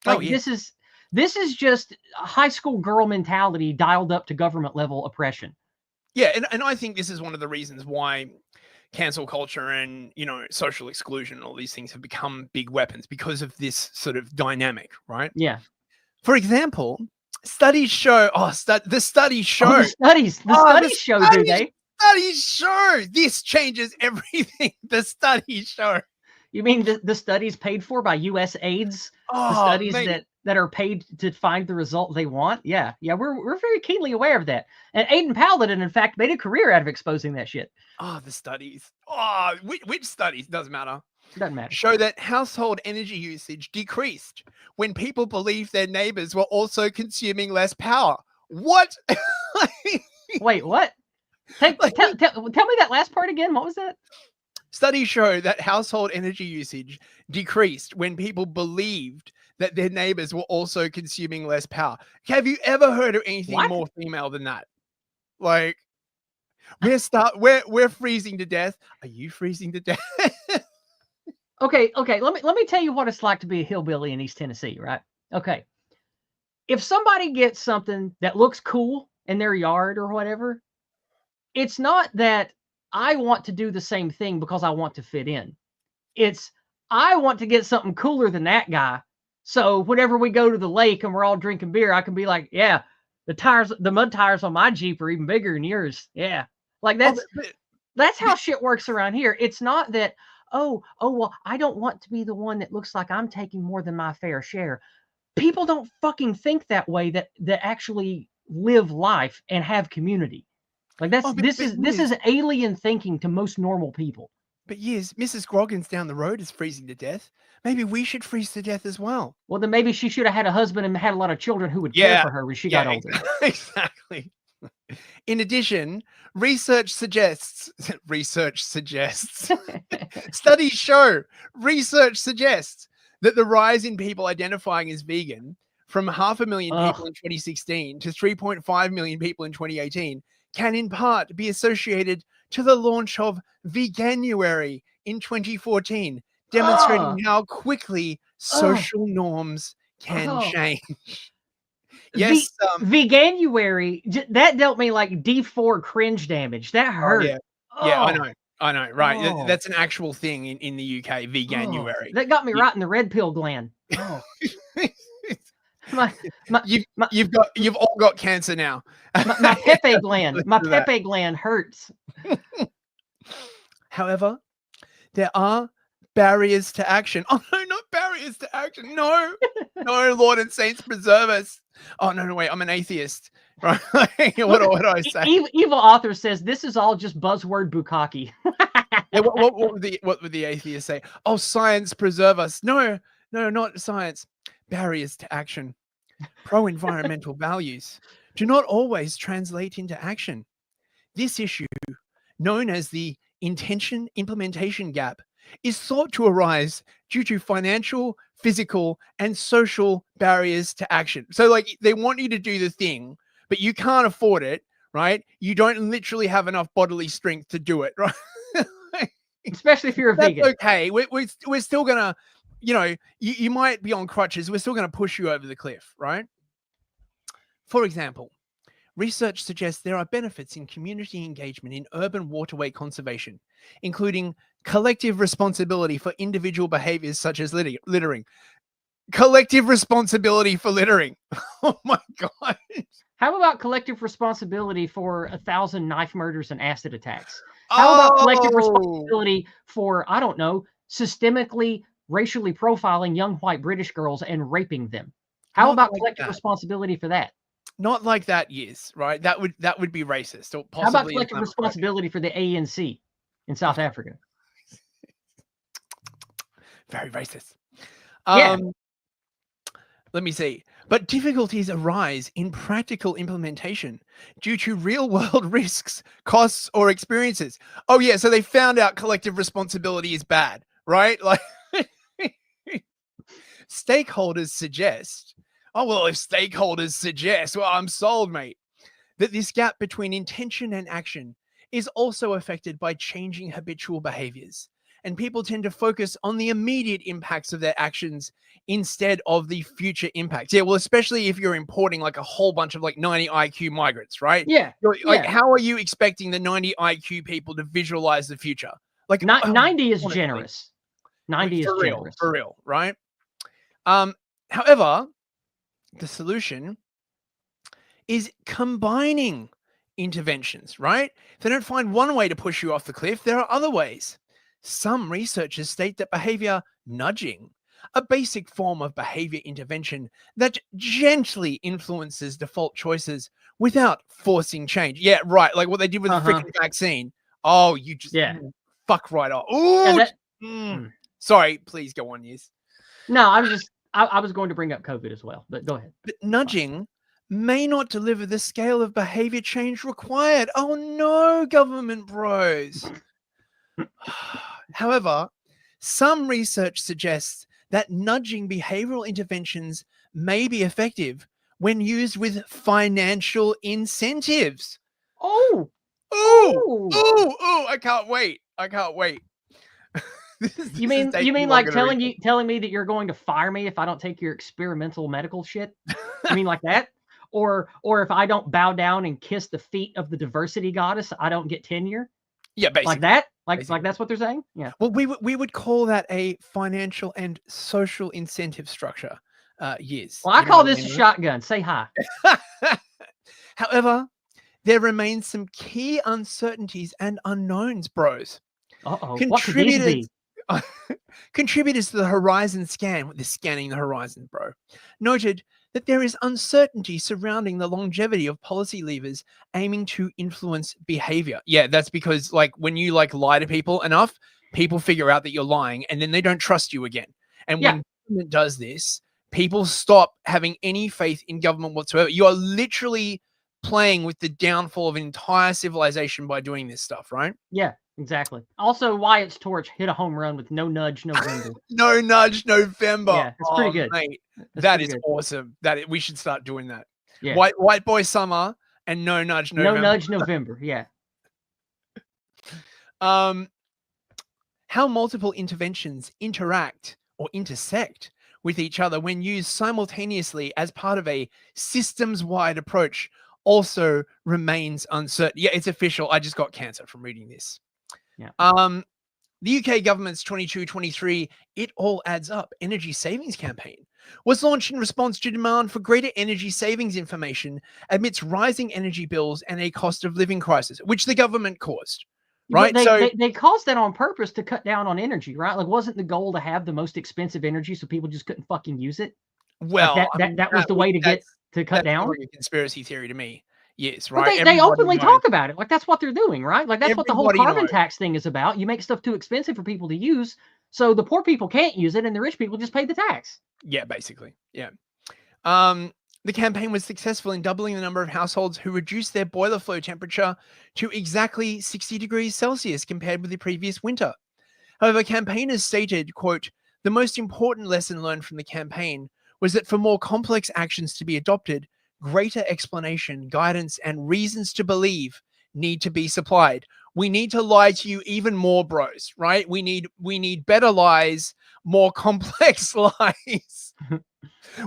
Like this is just high school girl mentality dialed up to government level oppression. Yeah, and I think this is one of the reasons why cancel culture and social exclusion and all these things have become big weapons, because of this sort of dynamic, right? Yeah. For example, studies show. The studies show. The studies show, do they? Studies show this changes everything. The studies show. You mean the studies paid for by U.S. AIDS? Oh, the studies mate. that are paid to find the result they want? Yeah, we're very keenly aware of that. And Aiden Paladin, in fact, made a career out of exposing that shit. Oh, the studies. Oh, which studies? Doesn't matter. Doesn't matter. Show that household energy usage decreased when people believed their neighbors were also consuming less power. What? Wait, what? Tell me that last part again. What was that? Studies show that household energy usage decreased when people believed that their neighbors were also consuming less power. Have you ever heard of anything more female than that? Like, we're freezing to death. Are you freezing to death? Okay. Let me tell you what it's like to be a hillbilly in East Tennessee, right? Okay. If somebody gets something that looks cool in their yard or whatever, it's not that I want to do the same thing because I want to fit in. It's I want to get something cooler than that guy. So whenever we go to the lake and we're all drinking beer, I can be like, yeah, the mud tires on my Jeep are even bigger than yours. Yeah. Like that's how shit works around here. It's not that, oh, well, I don't want to be the one that looks like I'm taking more than my fair share. People don't fucking think that way, that actually live life and have community. Like this is alien thinking to most normal people. But yes, Mrs. Groggins down the road is freezing to death. Maybe we should freeze to death as well. Well, then maybe she should have had a husband and had a lot of children who would care for her when she got older. Exactly. In addition, research suggests studies show that the rise in people identifying as vegan, from 500,000 people in 2016 to 3.5 million people in 2018, can in part be associated to the launch of Veganuary in 2014, demonstrating how quickly social norms can change. Yes, Veganuary, that dealt me like D4 cringe damage. That hurt. I know, right? That's an actual thing in the UK, Veganuary. That got me right in the red pill gland. You've all got cancer now. My Pepe gland hurts. However, there are barriers to action. Oh no, not barriers to action. No, Lord and Saints preserve us. Oh no, wait, I'm an atheist. Right? What do I say? Evil author says this is all just buzzword bukkake. Yeah, what would the atheist say? Oh, science preserve us. No, not science. Barriers to action. Pro-environmental values do not always translate into action. This issue, known as the intention implementation gap, is thought to arise due to financial, physical, and social barriers to action. So like, they want you to do the thing, but you can't afford it, right? You don't literally have enough bodily strength to do it, right? Especially if you're a vegan. Okay, we're still gonna, you might be on crutches. We're still gonna push you over the cliff, right? For example, research suggests there are benefits in community engagement in urban waterway conservation, including collective responsibility for individual behaviors such as littering. Collective responsibility for littering. Oh my God. How about collective responsibility for 1,000 knife murders and acid attacks? How about collective responsibility for, I don't know, systemically racially profiling young white British girls and raping them? How Not about like collective that. responsibility for that? Not like that, yes, right? That would be racist or How about possibly collective Islamophobic. responsibility for the ANC in South Africa? Very racist. Yeah. Let me see. But difficulties arise in practical implementation due to real world risks, costs, or experiences. Oh, yeah. So they found out collective responsibility is bad, right? Like, stakeholders suggest, oh, well, if stakeholders suggest, well, I'm sold, mate, that this gap between intention and action is also affected by changing habitual behaviors. And people tend to focus on the immediate impacts of their actions instead of the future impacts. Yeah, well, especially if you're importing like a whole bunch of like 90 IQ migrants, right? Yeah. Like, how are you expecting the 90 IQ people to visualize the future? Like, 90 is honestly, generous. 90 is generous. For real, right? However, the solution is combining interventions, right? If they don't find one way to push you off the cliff, there are other ways. Some researchers state that behavior nudging, a basic form of behavior intervention that gently influences default choices without forcing change. Yeah, right. Like what they did with the freaking vaccine. Oh, you just fuck right off. Ooh. Sorry, please go on, yes. No, I was going to bring up COVID as well, but go ahead. But nudging may not deliver the scale of behavior change required. Oh no, government bros. However, some research suggests that nudging behavioral interventions may be effective when used with financial incentives. Oh, I can't wait. You mean like telling me that you're going to fire me if I don't take your experimental medical shit? You mean like that? Or if I don't bow down and kiss the feet of the diversity goddess, I don't get tenure? Yeah, basically. Like that? Like that's what they're saying? Yeah. Well, we would call that a financial and social incentive structure. Yes. Well, I call this a shotgun. Say hi. However, there remains some key uncertainties and unknowns, bros. Uh-oh. What could these be? Contributors to the Horizon scan, they're scanning the horizon, bro, noted that there is uncertainty surrounding the longevity of policy levers aiming to influence behavior. Yeah, that's because like when you like lie to people enough, people figure out that you're lying and then they don't trust you again. And when government does this, people stop having any faith in government whatsoever. You are literally playing with the downfall of an entire civilization by doing this stuff, right? Yeah. Exactly. Also, Wyatt's torch hit a home run with no nudge November. No nudge November. Yeah, it's pretty good. Mate, that is awesome. We should start doing that. Yeah. White boy summer and no nudge November. No nudge November. Yeah. How multiple interventions interact or intersect with each other when used simultaneously as part of a systems-wide approach also remains uncertain. Yeah, it's official. I just got cancer from reading this. Yeah. The UK government's 22-23 It All Adds Up energy savings campaign was launched in response to demand for greater energy savings information amidst rising energy bills and a cost of living crisis, which the government caused. Right? They caused that on purpose to cut down on energy, right? Like, wasn't the goal to have the most expensive energy so people just couldn't fucking use it? Well, like that was the way to cut down. Like a conspiracy theory to me. Yes, right. But they openly talk about it. Like that's what they're doing, right? Like that's what the whole carbon tax thing is about. You make stuff too expensive for people to use, so the poor people can't use it, and the rich people just pay the tax. Yeah, basically. Yeah. The campaign was successful in doubling the number of households who reduced their boiler flow temperature to exactly 60 degrees Celsius compared with the previous winter. However, campaigners stated, quote, the most important lesson learned from the campaign was that for more complex actions to be adopted, greater explanation, guidance, and reasons to believe need to be supplied. We need to lie to you even more, bros, right? We need better lies, more complex lies.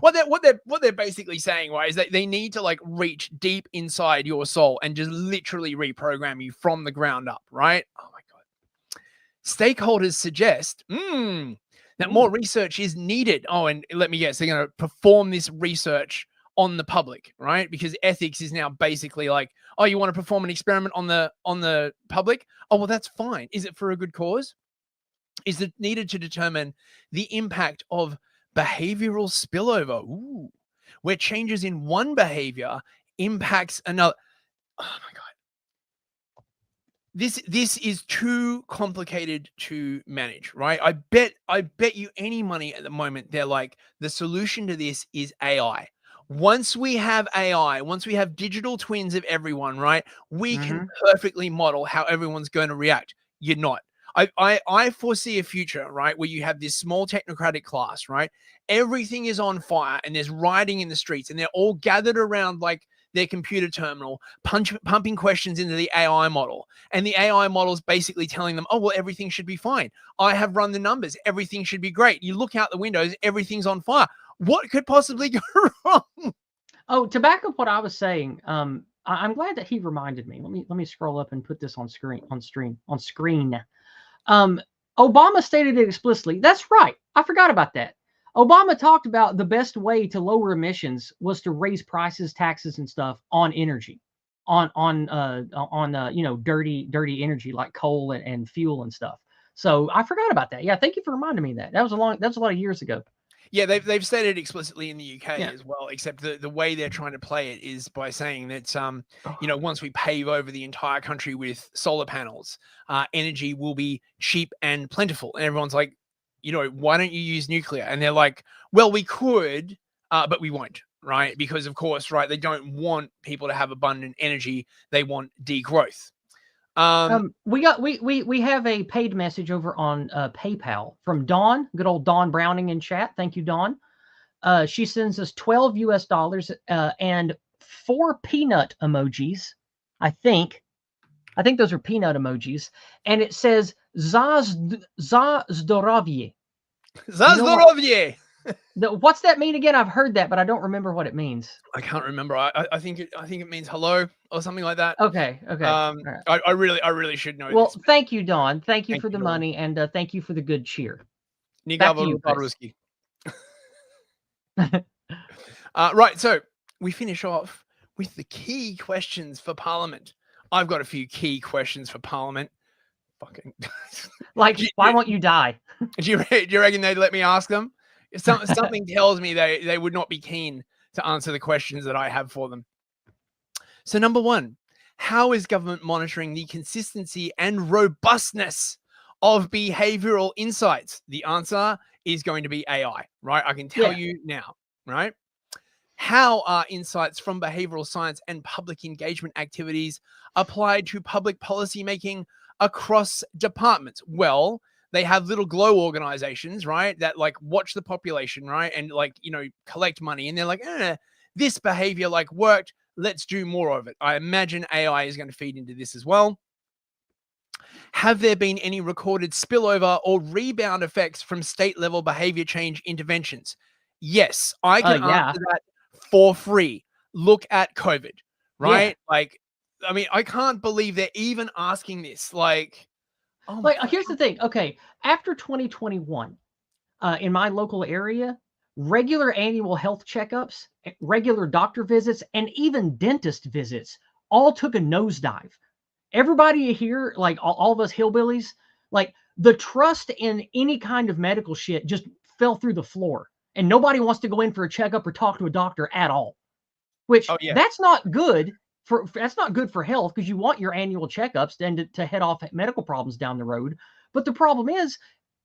What they're basically saying, right, is that they need to like reach deep inside your soul and just literally reprogram you from the ground up, right? Oh my god. Stakeholders suggest that more research is needed. Oh, and let me guess, they're going to perform this research on the public, right? Because ethics is now basically like, oh, you want to perform an experiment on the public? Oh, well, that's fine. Is it for a good cause? Is it needed to determine the impact of behavioral spillover? Ooh, where changes in one behavior impacts another. Oh my god. This is too complicated to manage, right? I bet you any money at the moment they're like, the solution to this is AI. Once we have AI, once we have digital twins of everyone, right, we can perfectly model how everyone's going to react. You're not. I foresee a future, right, where you have this small technocratic class, right? Everything is on fire and there's rioting in the streets and they're all gathered around like their computer terminal, pumping questions into the AI model. And the AI model is basically telling them, oh, well, everything should be fine. I have run the numbers. Everything should be great. You look out the windows, everything's on fire. What could possibly go wrong? Oh, to back up what I was saying, I'm glad that he reminded me. Let me scroll up and put this on screen. Obama stated it explicitly. That's right. I forgot about that. Obama talked about the best way to lower emissions was to raise prices, taxes, and stuff on energy, on dirty energy like coal and fuel and stuff. So I forgot about that. Yeah, thank you for reminding me of that. That was a lot of years ago. Yeah, they've stated explicitly in the UK as well, except the way they're trying to play it is by saying that, once we pave over the entire country with solar panels, energy will be cheap and plentiful. And everyone's like, why don't you use nuclear? And they're like, well, we could, but we won't, right? Because, of course, right, they don't want people to have abundant energy. They want degrowth. We have a paid message over on PayPal from Dawn, good old Dawn Browning in chat. Thank you, Dawn. She sends us $12 US and 4 peanut emojis. I think those are peanut emojis, and it says za zdorovye. Zazdorovye. What's that mean again? I've heard that, but I don't remember what it means. I can't remember. I think it means hello or something like that. Okay. Right. I really should know. Well, this. thank you, Dawn. Thank you for the money, and thank you for the good cheer. Back to you, right, so we finish off with the key questions for Parliament. I've got a few key questions for Parliament. Fucking like, why won't you die? Do you reckon they'd let me ask them? Something tells me they would not be keen to answer the questions that I have for them. So number 1, how is government monitoring the consistency and robustness of behavioral insights? The answer is going to be AI, right? I can tell you now, right? How are insights from behavioral science and public engagement activities applied to public policy making across departments? Well, they have little glow organizations, right, that like watch the population, right, and like, collect money, and they're like, this behavior like worked, let's do more of it. I imagine AI is going to feed into this as well. Have there been any recorded spillover or rebound effects from state level behavior change interventions? Yes, I can answer that for free. Look at COVID, right? Yeah. Like, I mean, I can't believe they're even asking this. Like, here's the thing. Okay, after 2021, in my local area, regular annual health checkups, regular doctor visits, and even dentist visits all took a nosedive. Everybody here, like all of us hillbillies, like the trust in any kind of medical shit just fell through the floor, and nobody wants to go in for a checkup or talk to a doctor at all. Which that's not good. That's not good for health, because you want your annual checkups then to head off medical problems down the road. But the problem is,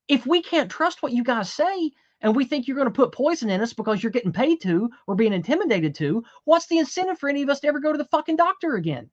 if we can't trust what you guys say and we think you're going to put poison in us because you're getting paid to or being intimidated to, what's the incentive for any of us to ever go to the fucking doctor again?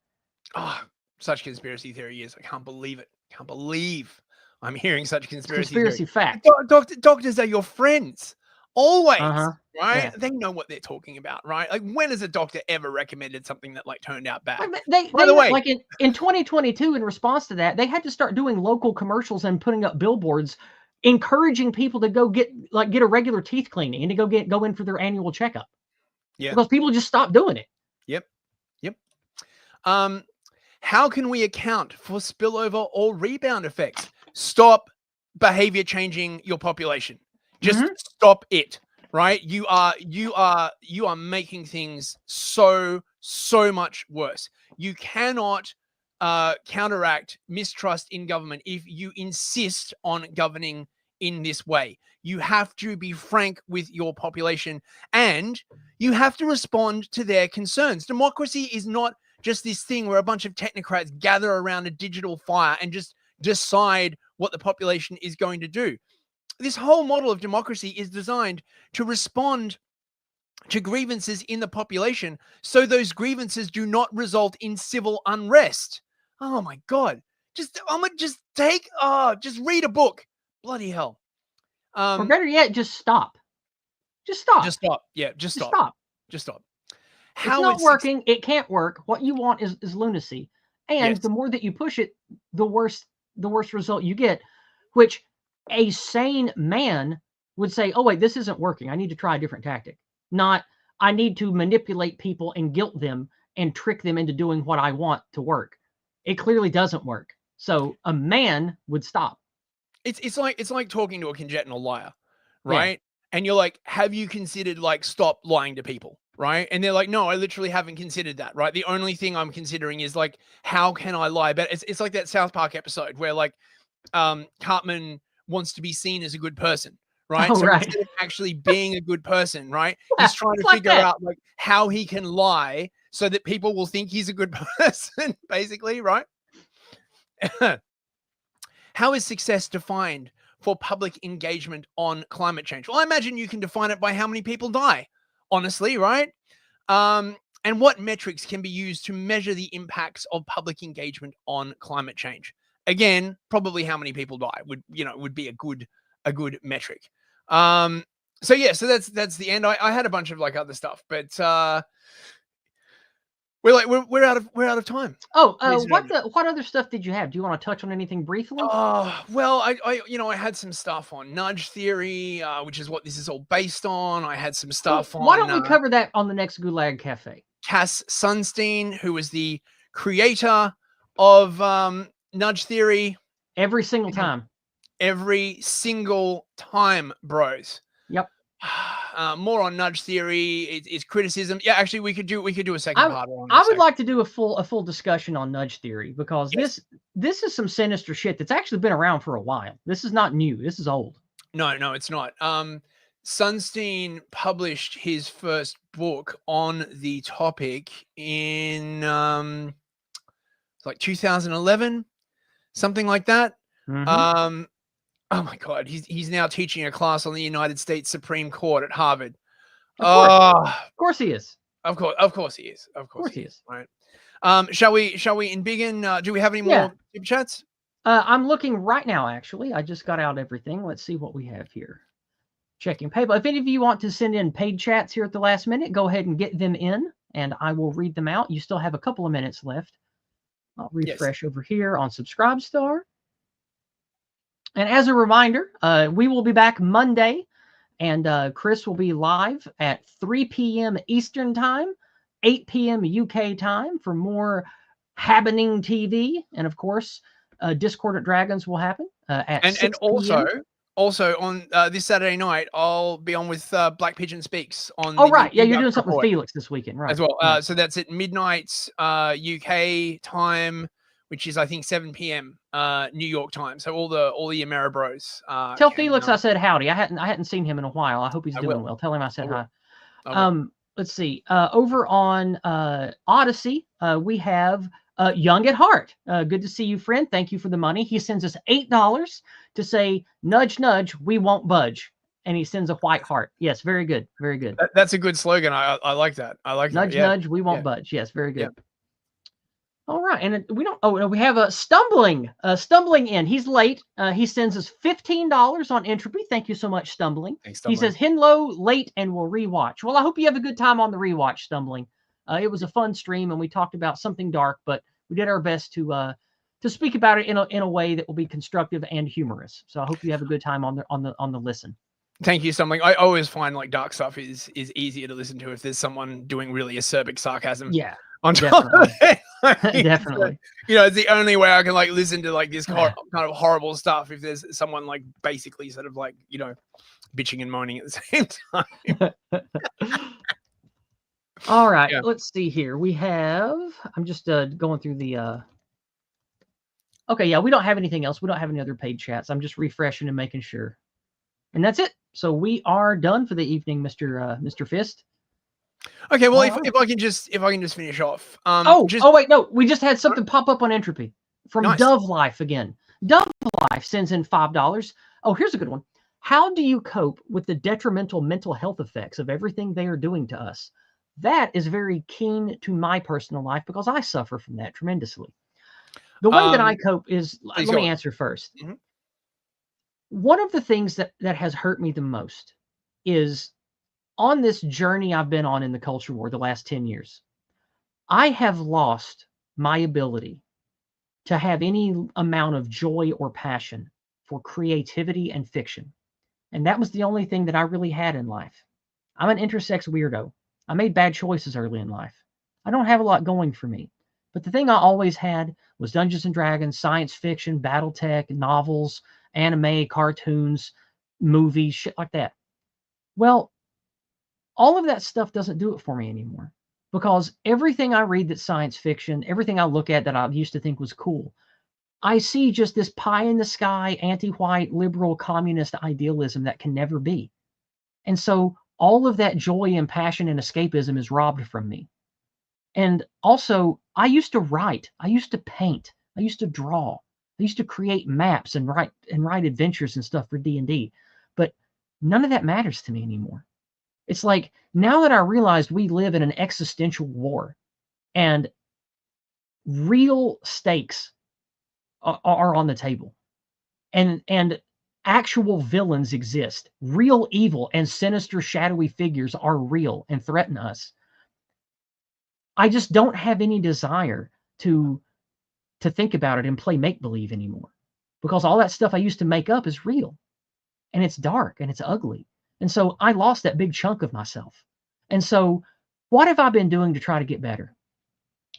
Oh, such conspiracy theory is. I can't believe it. Can't believe I'm hearing such conspiracy fact. Doctors are your friends. Always, right? Yeah. They know what they're talking about, right? Like, when has a doctor ever recommended something that like turned out bad? By the way, like in 2022, in response to that, they had to start doing local commercials and putting up billboards encouraging people to go get a regular teeth cleaning and to go in for their annual checkup. Yeah. Because people just stop doing it. Yep. How can we account for spillover or rebound effects? Stop behavior changing your population. Just stop it. Right? You are making things so much worse. You cannot counteract mistrust in government if you insist on governing in this way. You have to be frank with your population, and you have to respond to their concerns. Democracy is not just this thing where a bunch of technocrats gather around a digital fire and just decide what the population is going to do. This whole model of democracy is designed to respond to grievances in the population so those grievances do not result in civil unrest. Oh my God. Just read a book. Bloody hell. Or better yet, just stop. Just stop. Just stop. Yeah, just stop. Stop. Just stop. It's not working. It can't work. What you want is lunacy. And the more that you push it, the worse result you get, which a sane man would say, oh, wait, this isn't working. I need to try a different tactic. Not, I need to manipulate people and guilt them and trick them into doing what I want to work. It clearly doesn't work. So a man would stop. It's like talking to a congenital liar, right? Yeah. And you're like, have you considered stop lying to people? Right. And they're like, no, I literally haven't considered that. Right. The only thing I'm considering is how can I lie? But it's like that South Park episode where Cartman wants to be seen as a good person. Right. Oh, so right. instead of actually being a good person, right, he's trying to figure out how he can lie so that people will think he's a good person, basically. Right. How is success defined for public engagement on climate change? Well, I imagine you can define it by how many people die, honestly, right? And what metrics can be used to measure the impacts of public engagement on climate change? Again, probably how many people die would be a good metric. So that's the end. I had a bunch of other stuff, but we're out of time. Oh, what other stuff did you have? Do you want to touch on anything briefly? Well, I had some stuff on nudge theory, which is what this is all based on. I had some stuff on. Why don't we cover that on the next Gulag Café? Cass Sunstein, who was the creator of nudge theory. Every single time. Every single time, bros. Yep. More on nudge theory is criticism. Yeah, actually, we could do a second part. I would like to do a full discussion on nudge theory because this is some sinister shit that's actually been around for a while. This is not new. This is old. No, it's not. Sunstein published his first book on the topic in 2011, something like that. Oh my God, he's now teaching a class on the United States Supreme Court at Harvard. Of course he is. Of course he is. Of course he is. Right. Shall we embiggen? Do we have any more super chats? I'm looking right now, actually. I just got out everything. Let's see what we have here. Checking PayPal. If any of you want to send in paid chats here at the last minute, go ahead and get them in, and I will read them out. You still have a couple of minutes left. I'll refresh over here on Subscribestar. And as a reminder, we will be back Monday, and Chris will be live at 3 p.m. Eastern Time, 8 p.m. UK time for more happening TV. And of course, Discordant Dragons will happen at 6 p.m. Also on this Saturday night, I'll be on with Black Pigeon Speaks on. Oh, right. Yeah, you're doing something with Felix this weekend, right? As well. So that's at midnight UK time, which is I think 7 p.m. New York time. So all the Ameribros. Tell Felix I said howdy. I hadn't seen him in a while. I hope he's doing well. Tell him I said hi. Let's see. Over on Odyssey, we have Young at Heart. Good to see you, friend. Thank you for the money. He sends us $8 to say, nudge, nudge, we won't budge. And he sends a white heart. Yes, very good. Very good. That's a good slogan. I like that. I like nudge, that. Yeah. Nudge, we won't budge. Yes, very good. Yeah. All right. And we don't, oh, no, we have a stumbling in. He's late. He sends us $15 on Entropy. Thank you so much, Stumbling. Thanks, Stumbling. He says, Hinlow, late, and we'll rewatch. Well, I hope you have a good time on the rewatch, Stumbling. It was a fun stream, and we talked about something dark, but we did our best to to speak about it in a way that will be constructive and humorous. So I hope you have a good time on the listen. Thank you so much. I always find like dark stuff is easier to listen to if there's someone doing really acerbic sarcasm. Yeah, On top of it. definitely. You know, it's the only way I can like listen to like this kind of horrible stuff if there's someone like basically sort of like, you know, bitching and moaning at the same time. All right, let's see here. We have, I'm just going through the, okay, yeah, we don't have anything else. We don't have any other paid chats. I'm just refreshing and making sure. And that's it. So we are done for the evening, Mr. Fist. Okay, well, if I can just finish off. Oh wait, no, we just had something pop up on Entropy from Dove Life again. Dove Life sends in $5. Oh, here's a good one. How do you cope with the detrimental mental health effects of everything they are doing to us? That is very keen to my personal life because I suffer from that tremendously. The way that I cope is, let me answer first. Mm-hmm. One of the things that has hurt me the most is on this journey I've been on in the culture war the last 10 years, I have lost my ability to have any amount of joy or passion for creativity and fiction. And that was the only thing that I really had in life. I'm an intersex weirdo. I made bad choices early in life. I don't have a lot going for me. But the thing I always had was Dungeons and Dragons, science fiction, Battletech, novels, anime, cartoons, movies, shit like that. Well, all of that stuff doesn't do it for me anymore because everything I read that's science fiction, everything I look at that I used to think was cool, I see just this pie in the sky, anti-white, liberal, communist idealism that can never be. And so all of that joy and passion and escapism is robbed from me. And also, I used to write, I used to paint, I used to draw, I used to create maps and write adventures and stuff for D&D. But none of that matters to me anymore. It's like, now that I realized we live in an existential war and real stakes are on the table and actual villains exist, real evil and sinister shadowy figures are real and threaten us, I just don't have any desire to think about it and play make-believe anymore, because all that stuff I used to make up is real and it's dark and it's ugly. And so I lost that big chunk of myself. And so what have I been doing to try to get better?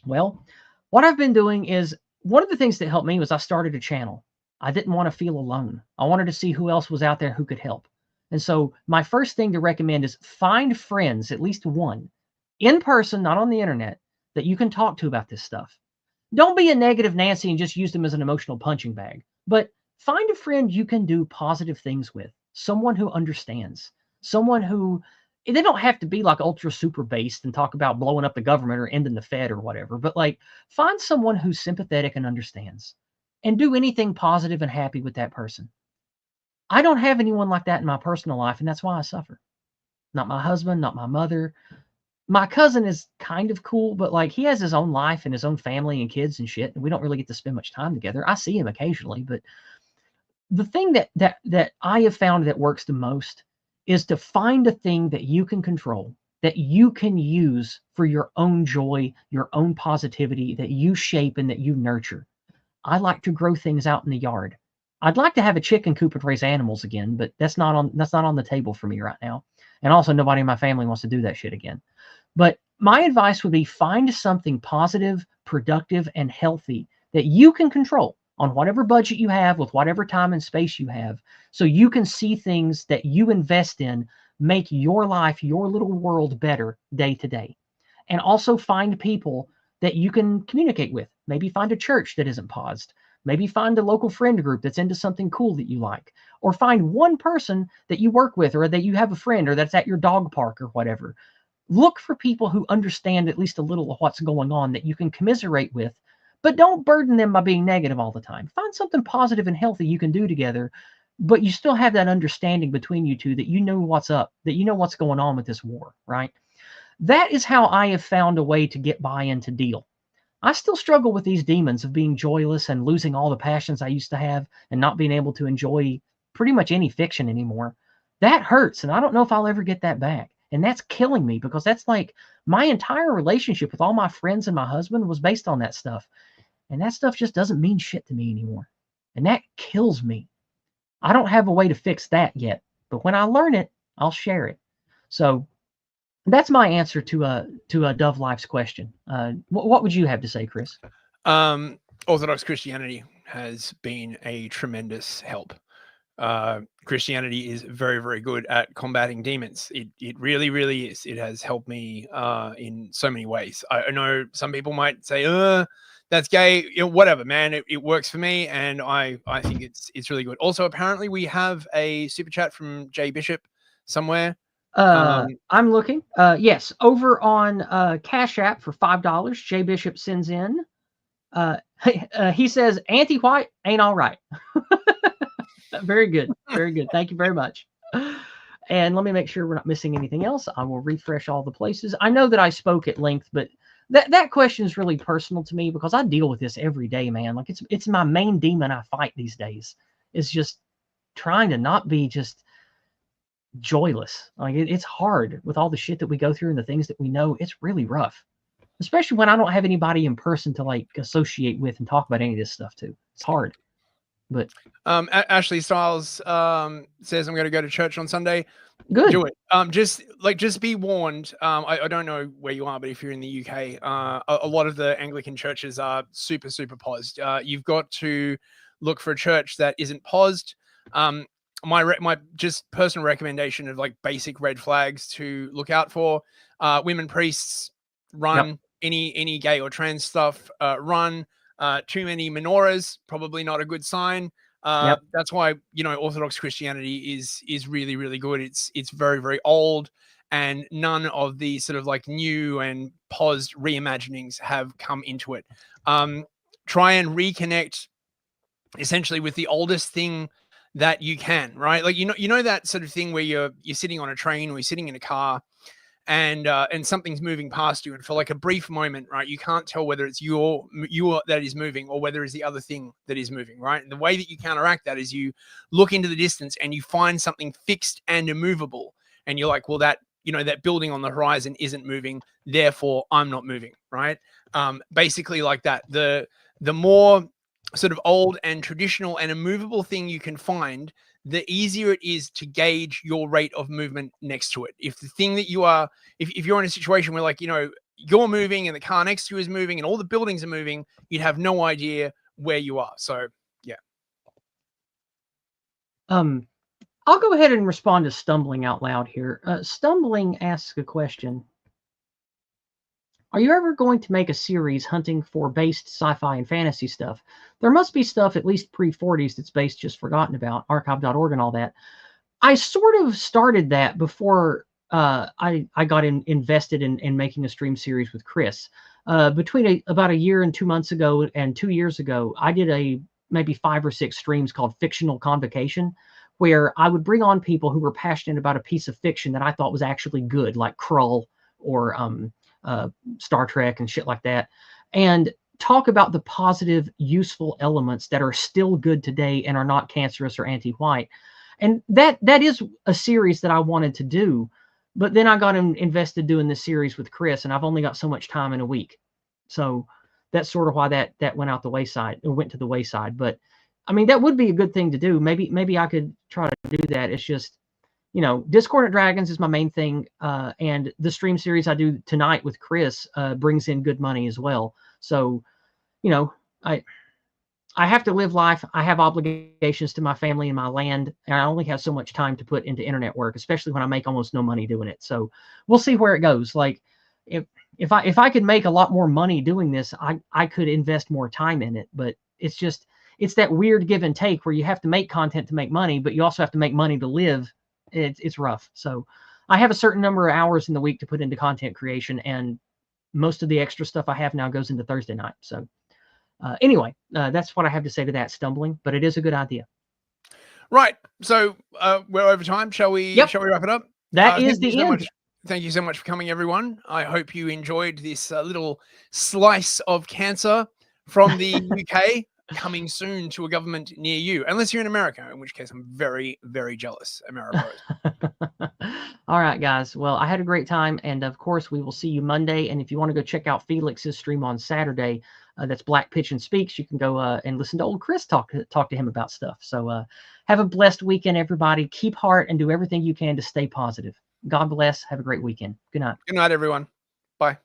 Well, what I've been doing is, one of the things that helped me was I started a channel. I didn't want to feel alone. I wanted to see who else was out there who could help. And so my first thing to recommend is find friends, at least one, in person, not on the internet, that you can talk to about this stuff. Don't be a negative Nancy and just use them as an emotional punching bag, but find a friend you can do positive things with, someone who understands, someone who, they don't have to be like ultra super based and talk about blowing up the government or ending the Fed or whatever, but like find someone who's sympathetic and understands and do anything positive and happy with that person. I don't have anyone like that in my personal life, and that's why I suffer. Not my husband, not my mother. My cousin is kind of cool, but like he has his own life and his own family and kids and shit, and we don't really get to spend much time together. I see him occasionally, but the thing that I have found that works the most is to find a thing that you can control, that you can use for your own joy, your own positivity, that you shape and that you nurture. I like to grow things out in the yard. I'd like to have a chicken coop and raise animals again, but that's not on the table for me right now. And also nobody in my family wants to do that shit again. But my advice would be find something positive, productive, and healthy that you can control on whatever budget you have with whatever time and space you have, so you can see things that you invest in make your life, your little world better day to day. And also find people that you can communicate with. Maybe find a church that isn't paused. Maybe find a local friend group that's into something cool that you like. Or find one person that you work with, or that you have a friend, or that's at your dog park or whatever. Look for people who understand at least a little of what's going on that you can commiserate with, but don't burden them by being negative all the time. Find something positive and healthy you can do together, but you still have that understanding between you two that you know what's up, that you know what's going on with this war, right? That is how I have found a way to get by and to deal. I still struggle with these demons of being joyless and losing all the passions I used to have and not being able to enjoy pretty much any fiction anymore. That hurts, and I don't know if I'll ever get that back. And that's killing me, because that's like my entire relationship with all my friends and my husband was based on that stuff. And that stuff just doesn't mean shit to me anymore. And that kills me. I don't have a way to fix that yet, but when I learn it, I'll share it. So that's my answer to Dove Life's question. What would you have to say, Chris? Orthodox Christianity has been a tremendous help. Christianity is very, very good at combating demons. It really, really is. It has helped me in so many ways. I know some people might say, that's gay, whatever, man. It works for me, and I think it's really good. Also, apparently, we have a super chat from Jay Bishop somewhere. I'm looking. Yes, over on Cash App for $5, Jay Bishop sends in. He says, anti-white ain't all right. Very good. Very good. Thank you very much. And let me make sure we're not missing anything else. I will refresh all the places. I know that I spoke at length, but that question is really personal to me because I deal with this every day, man. Like it's my main demon I fight these days. It's just trying to not be just joyless. Like it's hard with all the shit that we go through and the things that we know. It's really rough, especially when I don't have anybody in person to like associate with and talk about any of this stuff too. It's hard. But Ashley Styles says I'm going to go to church on Sunday. Good. Do it. Just be warned. I don't know where you are, but if you're in the UK, a lot of the Anglican churches are super, super paused. You've got to look for a church that isn't paused. My just personal recommendation of like basic red flags to look out for: women priests, run. Yep. Any gay or trans stuff, run. Too many menorahs, probably not a good sign. Yep. That's why, Orthodox Christianity is really, really good. It's very, very old, and none of the sort of like new and paused reimaginings have come into it. Try and reconnect essentially with the oldest thing that you can, right? Like, you know that sort of thing where you're sitting on a train or you're sitting in a car and something's moving past you, and for like a brief moment, right, you can't tell whether it's you that is moving or whether it's the other thing that is moving, right? And the way that you counteract that is you look into the distance and you find something fixed and immovable, and you're like, well, that building on the horizon isn't moving, therefore I'm not moving, right? Basically like that. The more sort of old and traditional and immovable thing you can find, the easier it is to gauge your rate of movement next to it. If the thing that you are, if you're in a situation where like, you're moving and the car next to you is moving and all the buildings are moving, you'd have no idea where you are. So yeah. I'll go ahead and respond to Stumbling Out Loud here. Stumbling asks a question. Are you ever going to make a series hunting for based sci-fi and fantasy stuff? There must be stuff at least pre-40s that's based just forgotten about, archive.org and all that. I sort of started that before I got invested in making a stream series with Chris. Between about a year and 2 months ago and 2 years ago, I did maybe 5 or 6 streams called Fictional Convocation, where I would bring on people who were passionate about a piece of fiction that I thought was actually good, like Krull or Star Trek and shit like that, and talk about the positive, useful elements that are still good today and are not cancerous or anti-white. And that is a series that I wanted to do, but then I got invested doing this series with Chris, and I've only got so much time in a week. So that's sort of why that went out the wayside, or went to the wayside. But I mean, that would be a good thing to do. Maybe I could try to do that. It's just, Discordant Dragons is my main thing, and the stream series I do tonight with Chris brings in good money as well. So, I have to live life. I have obligations to my family and my land, and I only have so much time to put into internet work, especially when I make almost no money doing it. So we'll see where it goes. Like if I could make a lot more money doing this, I could invest more time in it. But it's that weird give and take where you have to make content to make money, but you also have to make money to live. It's rough. So I have a certain number of hours in the week to put into content creation, and most of the extra stuff I have now goes into Thursday night. So anyway, that's what I have to say to that, Stumbling, but it is a good idea. Right. So we're over time. Shall we wrap it up? That is the end. Thank you so much for coming, everyone. I hope you enjoyed this little slice of cancer from the UK. Coming soon to a government near you, unless you're in America, in which case I'm very, very jealous. America. All right, guys. Well, I had a great time, and of course, we will see you Monday. And if you want to go check out Felix's stream on Saturday, That's Black Pigeon Speaks. You can go and listen to old Chris talk to him about stuff. So have a blessed weekend, everybody. Keep heart and do everything you can to stay positive. God bless. Have a great weekend. Good night. Good night, everyone. Bye.